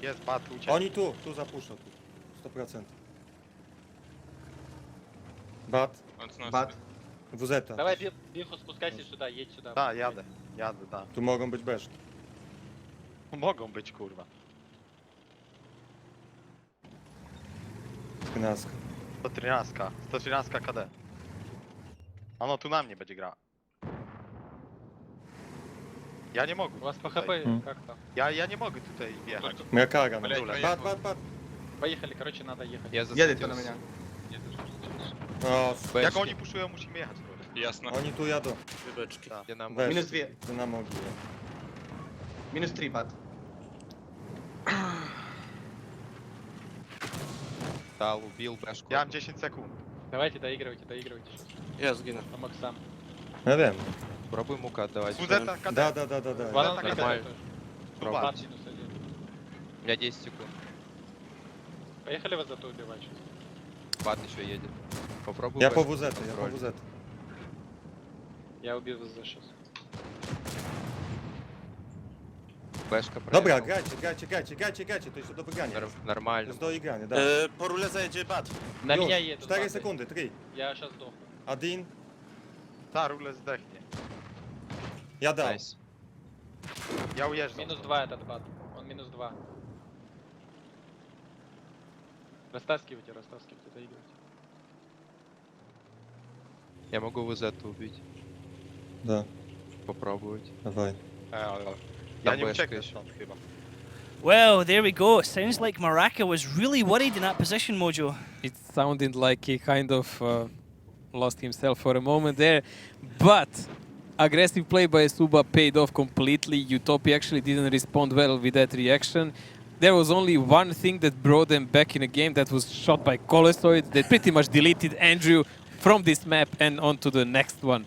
Jest bat, uciekł. Oni tu zapuszczą tu. 100%. Bat, Он с нас. Bat. WZ. Давай, Биху, спускайся сюда, едь сюда. Da, jadę, da. Tu mogą być beszki. Mogą być, kurwa. 15. 113 KD. A no, tu na mnie będzie grała. Ja nie mogę. У вас по tutaj. ХП как там? Ja nie mogę tutaj wjechać. Moja kara na Блядь, dole. проехал. Bat. Поехали, короче, надо ехать. Я Jedzie to na засветился. mnie. O, Jak Бэшки. oni puszują, musimy jechać. Kurwa. Ясно. oni tu jadą. Dwie beczki. Динамо. Weź. Minus 2. Dynamo gije. Minus 3 bat. Дал, убил бэшку. Ja mam 10 sekund. Давайте, доигрывайте сейчас. Ja zginę. Помог сам. Ja wiem. Попробуй мука отдавать. WZ KD. Da. Ванон так прикатывай нормально. тоже. Zobacz. Бат минус 1. У меня 10 секунд. Поехали вас зато убивать сейчас. Бат еще едет. Попробуй Ja po бэшку WZ, ja po контроль. WZ. Я убил ВЗ сейчас. Бэшка Dobra, проехал. grajcie, to jest do wygrania. To Нормально. jest do igrania, da. Po rule zajedzie bat. На Już, меня едут. 4 баты. sekundy, 3. Я сейчас сдохну. Adin, Ta rule zdechnie. ja dał. Найс. Ja ujeżdżam. Минус 2 этот бат. Он минус 2. Растаскивайте, доигрывайте. Я могу ВЗ убить. Da, Попробовать. dawaj. Ja Tam nie beczka ucieknę jeszcze. stąd chyba. Well, there we go. Sounds like Maraca was really worried in that position, Mojo. It sounded like he kind of lost himself for a moment there, but aggressive play by eSuba paid off completely. Utopia actually didn't respond well with that reaction. There was only one thing that brought them back in the game, that was shot by Colosoid. They pretty much deleted Andrew from this map and onto the next one.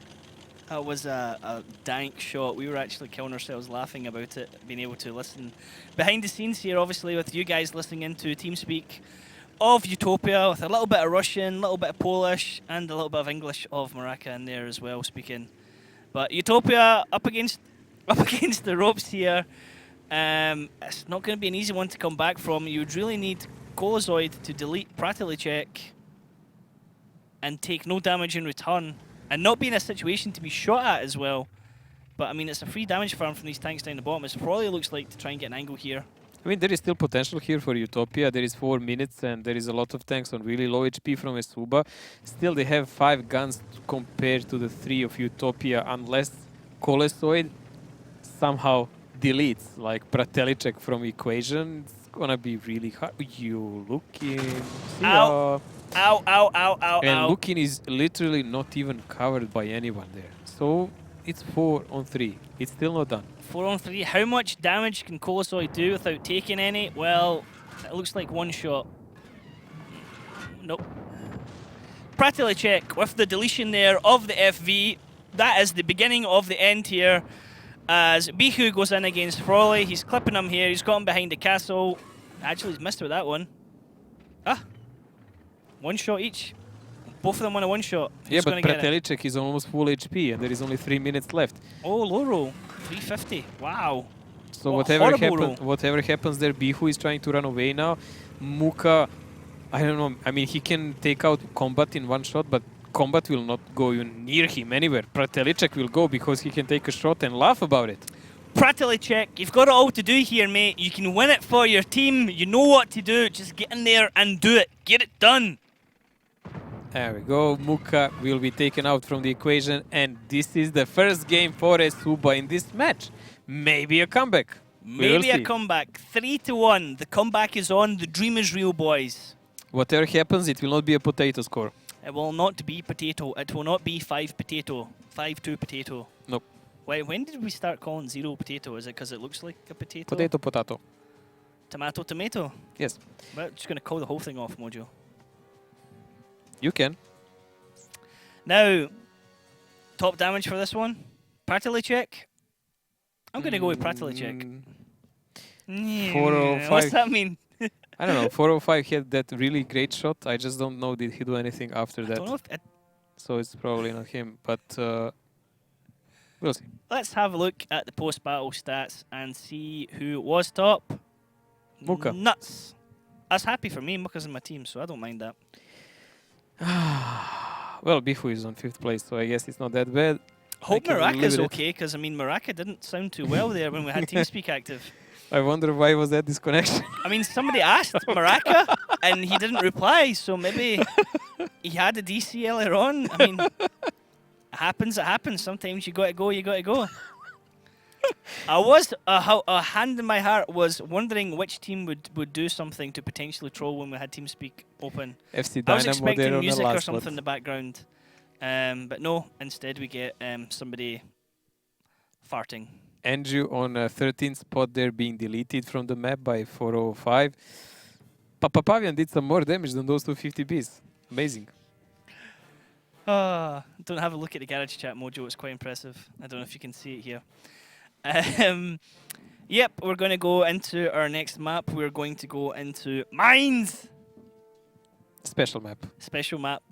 That was a dank shot. We were actually killing ourselves laughing about it, being able to listen behind the scenes here, obviously, with you guys listening into TeamSpeak of Utopia, with a little bit of Russian, a little bit of Polish, and a little bit of English of Maraca in there as well, speaking. But Utopia up against the ropes here. It's not going to be an easy one to come back from. You would really need Colozoid to delete Pratilicek and take no damage in return, and not be in a situation to be shot at as well. But I mean, it's a free damage farm from these tanks down the bottom. It probably looks like to try and get an angle here. I mean, there is still potential here for Utopia. There is 4 minutes and there is a lot of tanks on really low HP from eSuba. Still, they have 5 guns compared to the 3 of Utopia, unless Colosoid somehow deletes like Pratelicek from equation. It's gonna be really hard. You looking. Ow. Ow, ow, ow, ow, And ow. Lukin is literally not even covered by anyone there. So it's 4-on-3. It's still not done. 4-on-3. How much damage can Colosoid do without taking any? Well, it looks like one shot. Nope. Pratilicek with the deletion there of the FV. That is the beginning of the end here. as Bihu goes in against Frawley. He's clipping him here. He's got him behind the castle. Actually, he's missed with that one. Ah, one shot each. Both of them on a one shot. Yeah, Who's but gonna get it? Pratelicek is almost full HP and there is only 3 minutes left. Oh, low roll. 350. Wow. So What whatever horrible roll. whatever happens there, Bihu is trying to run away now. Muka, I don't know. I mean, he can take out Combat in one shot, but Combat will not go even near him anywhere. Pratelicek will go because he can take a shot and laugh about it. Pratelicek, you've got it all to do here, mate. You can win it for your team. You know what to do. Just get in there and do it. Get it done. There we go. Muka will be taken out from the equation, and this is the first game for eSuba in this match. Maybe a comeback. Maybe a comeback. 3-1. The comeback is on. The dream is real, boys. Whatever happens, it will not be a potato score. It will not be potato. It will not be 5 potato. 5-2 potato. Nope. Wait, when did we start calling 0 potato? Is it because it looks like a potato? Potato, potato. Tomato, tomato. Yes. We're just going to call the whole thing off, Mojo. You can. Now, top damage for this one. Pratelicek. I'm going to go with Pratelicek. 405. What's that mean? I don't know. 405 had that really great shot. I just don't know did he do anything after I that. don't know if So it's probably not him, but we'll see. Let's have a look at the post-battle stats and see who was top. Muka. Nuts. That's happy for me. Muka's in my team, so I don't mind that. Well, Bifu is on 5th place, so I guess it's not that bad. Hope can live Maraka's with it. okay, because, I mean, Maraka didn't sound too well there when we had TeamSpeak active. I wonder why was that disconnection. I mean, somebody asked Maraka, and he didn't reply, so maybe he had a DC earlier on. I mean, it happens, it happens. Sometimes you got to go, you got to go. I was, a hand in my heart was wondering which team would do something to potentially troll when we had TeamSpeak open. FC I was Dynamo there expecting on the music or last something spot. in the background. But no, instead we get somebody farting. Andrew on 13th spot there being deleted from the map by 405. Papapavian did some more damage than those 250Bs. Amazing. Don't have a look at the garage chat, Mojo. It's quite impressive. I don't know if you can see it here. Yep, we're going to go into our next map. We're going to go into Mines. Special map. Special map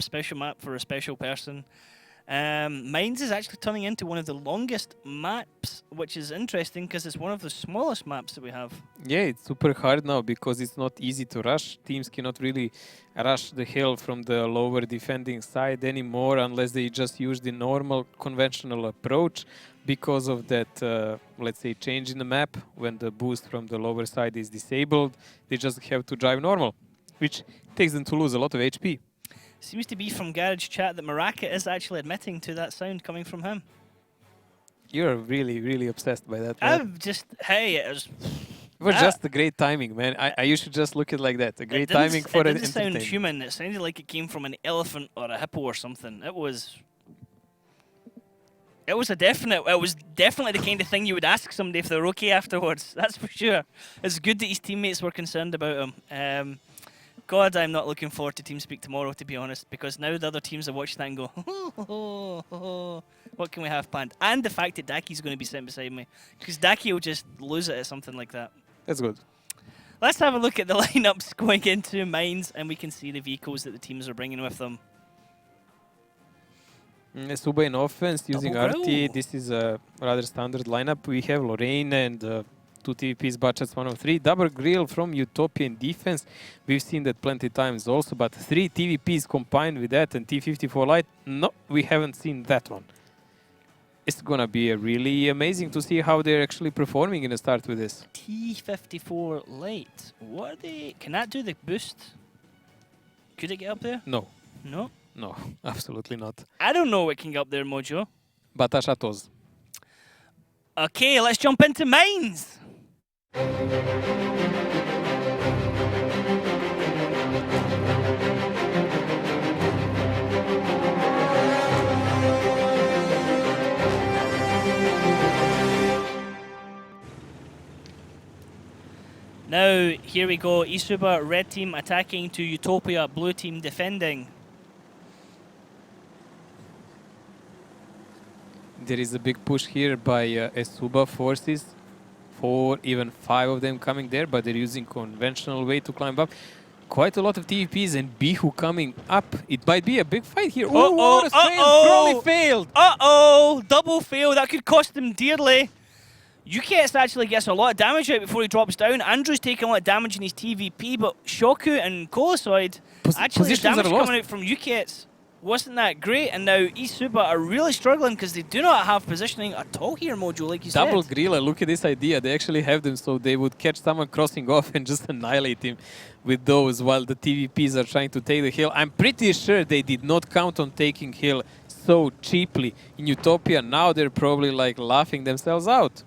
for a special person. Mines is actually turning into one of the longest maps, which is interesting because it's one of the smallest maps that we have. Yeah, it's super hard now because it's not easy to rush. Teams cannot really rush the hill from the lower defending side anymore unless they just use the normal conventional approach because of that, let's say, change in the map. When the boost from the lower side is disabled, they just have to drive normal, which takes them to lose a lot of HP. Seems to be from garage chat that Maraka is actually admitting to that sound coming from him. You're really, really obsessed by that. Man. I'm just, hey, it was... It was just a great timing, man. You should just look at it like that. A great timing for it an didn't sound entertainment. human. It sounded like it came from an elephant or a hippo or something. It was definitely the kind of thing you would ask somebody if they're okay afterwards. That's for sure. It's good that his teammates were concerned about him. God, I'm not looking forward to TeamSpeak tomorrow, to be honest, because now the other teams are watching that and go, what can we have planned? And the fact that Daki's going to be sitting beside me, because Daki will just lose it at something like that. That's good. Let's have a look at the lineups going into Mines, and we can see the vehicles that the teams are bringing with them. eSuba in offense using Double RT. grill. This is a rather standard lineup. We have Lorraine and 2 TVPs, Budgets 103. Double grill from Utopia in defense. We've seen that plenty times also, but 3 TVPs combined with that and T54 Light. No, we haven't seen that one. It's gonna be really amazing to see how they're actually performing in the start with this. T54 Light. What are they? Can that do the boost? Could it get up there? No. No? No, absolutely not. I don't know what can get up there, Mojo. Batasha Toz. Okay, let's jump into Mines. Now, here we go. eSuba, red team attacking to Utopia, blue team defending. There is a big push here by eSuba forces. 4, even 5 of them coming there, but they're using conventional way to climb up. Quite a lot of TVPs and Bihu coming up. It might be a big fight here. Oh, Horus failed! Crowley failed! Uh-oh! Double fail. That could cost him dearly. UKS actually gets a lot of damage out before he drops down. Andrew's taking a lot of damage in his TVP, but Shoku and Colosoid, actually the damage coming out from UKS wasn't that great. And now eSuba are really struggling because they do not have positioning at all here, Mojo, like you said. Double Grilla, look at this idea. They actually have them so they would catch someone crossing off and just annihilate him with those while the TVPs are trying to take the hill. I'm pretty sure they did not count on taking hill so cheaply in Utopia. Now they're probably like laughing themselves out.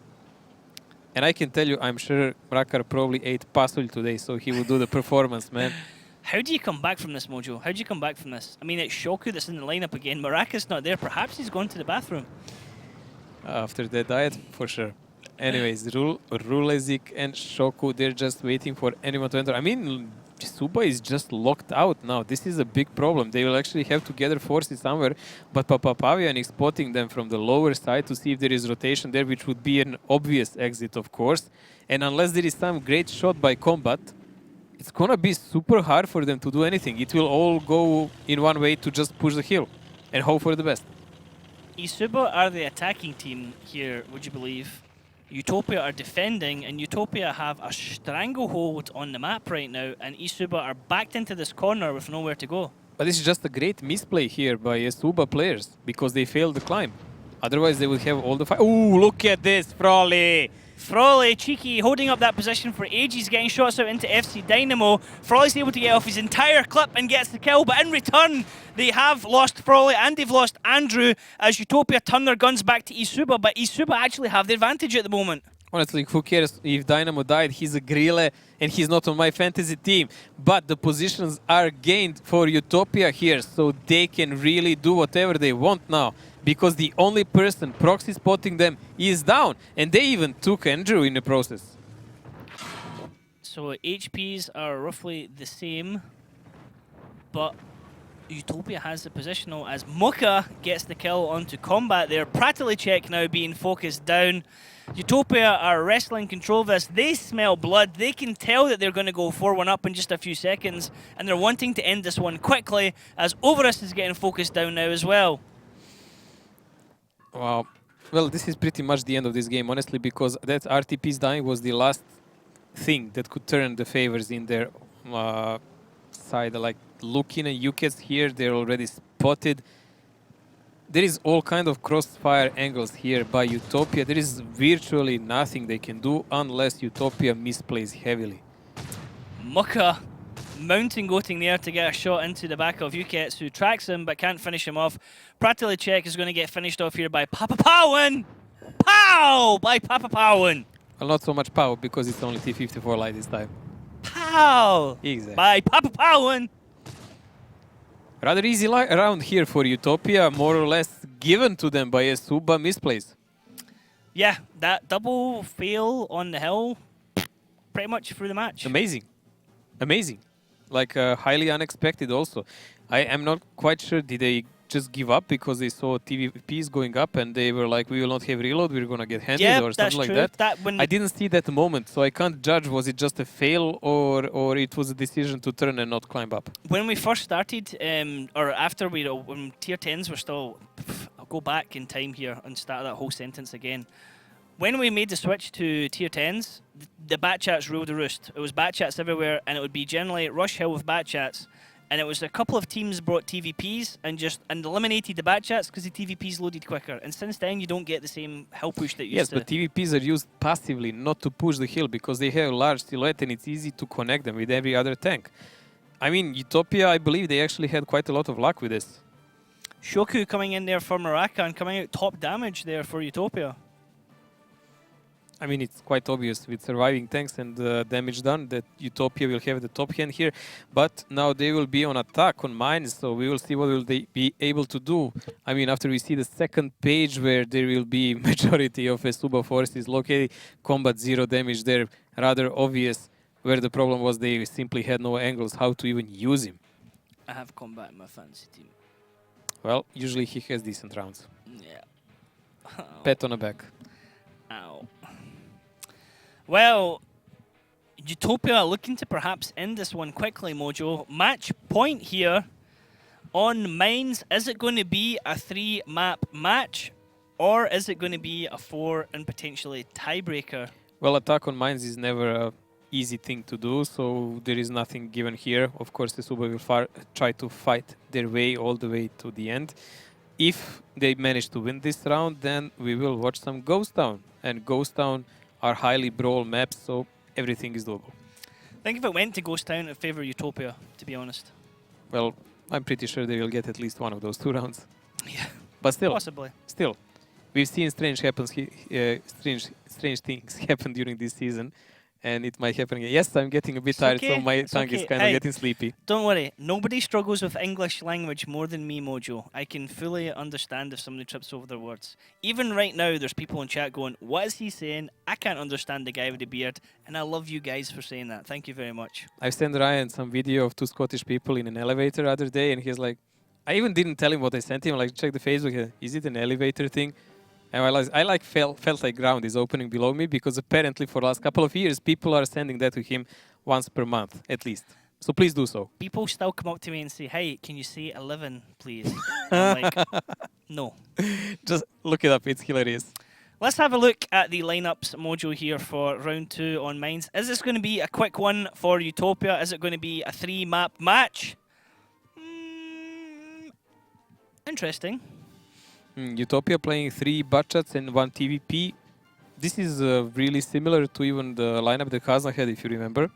And I can tell you, I'm sure Mrakar probably ate pasul today, so he will do the performance, man. How do you come back from this, Mojo? How do you come back from this? I mean, it's Shoku that's in the lineup again. Maraka's not there. Perhaps he's gone to the bathroom. After that diet, for sure. Anyways, Rulezik and Shoku, they're just waiting for anyone to enter. I mean, eSuba is just locked out now. This is a big problem. They will actually have to gather forces somewhere, but Papapavian is spotting them from the lower side to see if there is rotation there, which would be an obvious exit, of course. And unless there is some great shot by Combat, it's gonna be super hard for them to do anything. It will all go in one way to just push the hill and hope for the best. eSuba are the attacking team here, would you believe? Utopia are defending, and Utopia have a stranglehold on the map right now, and eSuba are backed into this corner with nowhere to go. But this is just a great misplay here by eSuba players because they failed the climb. Otherwise, they would have all the fight. Ooh, look at this, Frawley! Frawley, cheeky, holding up that position for ages, getting shots out into FC Dynamo. Frawley's able to get off his entire clip and gets the kill, but in return, they have lost Frawley and they've lost Andrew as Utopia turn their guns back to eSuba, but eSuba actually have the advantage at the moment. Honestly, who cares if Dynamo died? He's a Grille and he's not on my fantasy team. But the positions are gained for Utopia here, so they can really do whatever they want now. Because the only person proxy spotting them is down. And they even took Andrew in the process. So HPs are roughly the same, but Utopia has the positional as Muka gets the kill onto Combat there. Pratilicek now being focused down. Utopia are wrestling control of this. They smell blood. They can tell that they're going to go 4-1 up in just a few seconds, and they're wanting to end this one quickly as Overus is getting focused down now as well. Wow. Well, this is pretty much the end of this game, honestly, because that RTP's dying was the last thing that could turn the favors in their side. Like, looking at UKS here, they're already spotted. There is all kind of crossfire angles here by Utopia. There is virtually nothing they can do unless Utopia misplays heavily. Muka mountain goating there to get a shot into the back of Ukets, who tracks him but can't finish him off. Pratilicek is going to get finished off here by Papapawan! Pow! By Papapawan! Well, not so much power because it's only T54 light this time. Pow! Exactly. By Papapawan! Rather easy round here for Utopia, more or less given to them by eSuba misplays. Yeah, that double fail on the hill, pretty much through the match. Amazing. Amazing. Like, highly unexpected also. I am not quite sure, did they just give up because they saw TVPs going up and they were like, we will not have reload, we're going to get handed or something like that? I didn't see that moment, so I can't judge, was it just a fail or it was a decision to turn and not climb up? When we first started, or after when tier 10s were still, I'll go back in time here and start that whole sentence again. When we made the switch to tier 10s, the bat chats ruled the roost. It was bat chats everywhere, and it would be generally rush hill with bat chats. And it was a couple of teams brought TVPs and eliminated the bat chats because the TVPs loaded quicker. And since then, you don't get the same hill push that you used to. Yes, but TVPs are used passively, not to push the hill, because they have a large silhouette and it's easy to connect them with every other tank. I mean, Utopia, I believe they actually had quite a lot of luck with this. Shoku coming in there for Maraka and coming out top damage there for Utopia. I mean, it's quite obvious with surviving tanks and damage done that Utopia will have the top hand here. But now they will be on attack on mines, so we will see what will they be able to do. I mean, after we see the second page where there will be majority of eSuba forces located, Combat 0 damage there, rather obvious. Where the problem was they simply had no angles how to even use him. I have Combat in my fantasy team. Well, usually he has decent rounds. Yeah. Pat on the back. Ow. Well, Utopia looking to perhaps end this one quickly, Mojo. Match point here on Mines. Is it going to be a 3-map match, or is it going to be a 4 and potentially tiebreaker? Well, attack on mines is never a easy thing to do, so there is nothing given here. Of course, eSuba will try to fight their way all the way to the end. If they manage to win this round, then we will watch some Ghost Town. And Ghost Town are highly brawl maps, so everything is doable. I think if it went to Ghost Town, I'd favour Utopia, to be honest. Well, I'm pretty sure they will get at least one of those 2 rounds. Yeah, But still, possibly. Still, we've seen strange things happen during this season, and it might happen again. Yes, I'm getting a bit tired, so my tongue is kind of getting sleepy. Don't worry, nobody struggles with English language more than me, Mojo. I can fully understand if somebody trips over their words. Even right now, there's people in chat going, what is he saying? I can't understand the guy with the beard, and I love you guys for saying that. Thank you very much. I sent Ryan some video of 2 Scottish people in an elevator the other day, and he's like, I even didn't tell him what I sent him. Like, check the Facebook. Is it an elevator thing? And I felt like ground is opening below me, because apparently for the last couple of years, people are sending that to him once per month, at least. So please do so. People still come up to me and say, hey, can you say 11, please? I'm like, no. Just look it up. It's hilarious. Let's have a look at the lineups, Mojo, here for round 2 on Mines. Is this going to be a quick one for Utopia? Is it going to be a 3-map match? Interesting. Utopia playing 3 Butchats and 1 TVP. This is really similar to even the lineup that Kazan had, if you remember.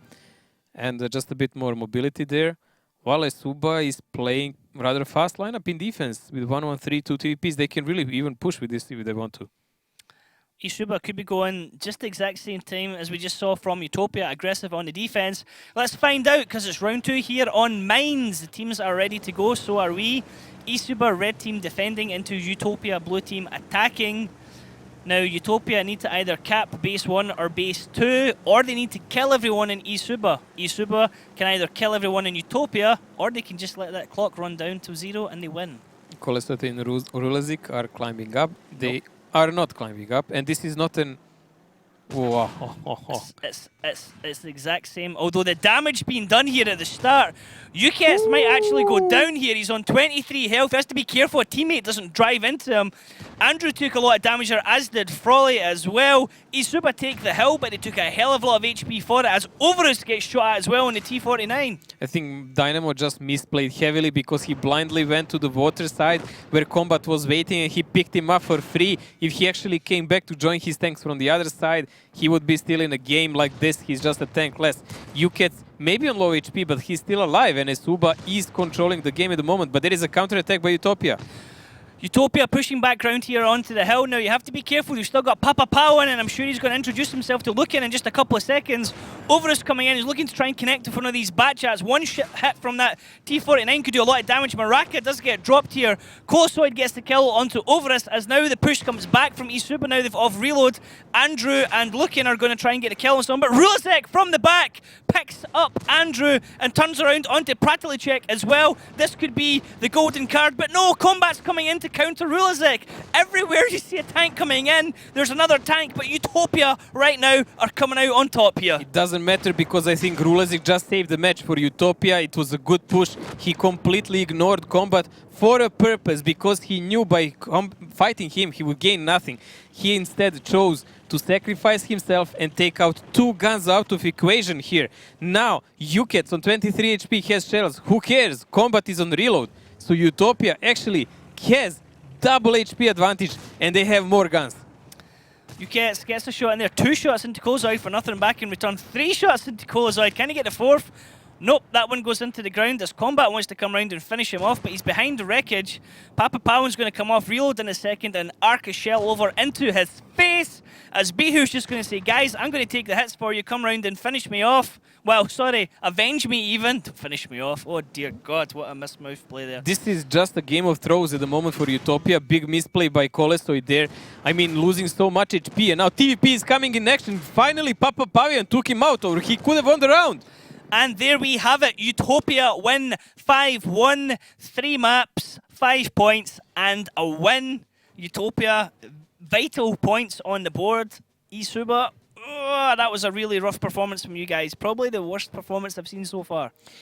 And just a bit more mobility there. While eSuba is playing rather fast lineup in defense with 1-1-3, 2 TVPs. They can really even push with this if they want to. eSuba could be going just the exact same time as we just saw from Utopia, aggressive on the defense. Let's find out, because it's round 2 here on Mines. The teams are ready to go, so are we. eSuba, red team defending into Utopia, blue team attacking. Now, Utopia need to either cap base 1 or base 2, or they need to kill everyone in eSuba. eSuba can either kill everyone in Utopia, or they can just let that clock run down to 0 and they win. Kolesot and Rulazik are climbing up. They are not climbing up, and this is not an... Whoa. It's the exact same, although the damage being done here at the start. UKS might actually go down here. He's on 23 health. He has to be careful a teammate doesn't drive into him. Andrew took a lot of damage there, as did Frolly as well. eSuba take the hill, but they took a hell of a lot of HP for it, as Overus gets shot at as well on the T49. I think Dynamo just misplayed heavily because he blindly went to the water side where Combat was waiting, and he picked him up for free. If he actually came back to join his tanks from the other side, he would be still in a game like this. He's just a tank less. UKS maybe on low HP, but he's still alive, and eSuba is controlling the game at the moment, but there is a counter-attack by Utopia. Utopia pushing back round here onto the hill. Now you have to be careful. You've still got Papa Pau in, and I'm sure he's going to introduce himself to Lucan in just a couple of seconds. Overus coming in. He's looking to try and connect to one of these Batchats. One hit from that T49 could do a lot of damage. Maraka does get dropped here. Colosoid gets the kill onto Overus, as now the push comes back from eSuba. Now they've off reload. Andrew and Lucan are going to try and get a kill on someone, but Rulazek from the back picks up Andrew and turns around onto Pratalicek as well. This could be the golden card, but no, Combat's coming in to counter Rulazek. Everywhere you see a tank coming in, there's another tank, but Utopia right now are coming out on top here. It doesn't matter because I think Rulazek just saved the match for Utopia. It was a good push. He completely ignored Combat for a purpose, because he knew by fighting him he would gain nothing. He instead chose to sacrifice himself and take out 2 guns out of equation here. Now, UKETS on 23 HP has shells. Who cares? Combat is on reload. So Utopia actually has double HP advantage, and they have more guns. UKETS gets a shot in there. 2 shots into Colozoid for nothing back in return. 3 shots into Colozoid. Can he get the 4th? Nope, that one goes into the ground as Combat wants to come around and finish him off, but he's behind the wreckage. Papa Powan's going to come off, reload in a second, and arc a shell over into his face, as Behu's just going to say, guys, I'm going to take the hits for you, come around and finish me off. Well, sorry, avenge me even. Don't finish me off. Oh dear God, what a mismouth play there. This is just a game of throws at the moment for Utopia. Big misplay by Kolesoid there. I mean, losing so much HP, and now TVP is coming in action. Finally, Papa Pavian took him out, or he could have won the round. And there we have it. Utopia win 5-1, 3 maps, 5 points, and a win. Utopia vital points on the board. eSuba, that was a really rough performance from you guys. Probably the worst performance I've seen so far.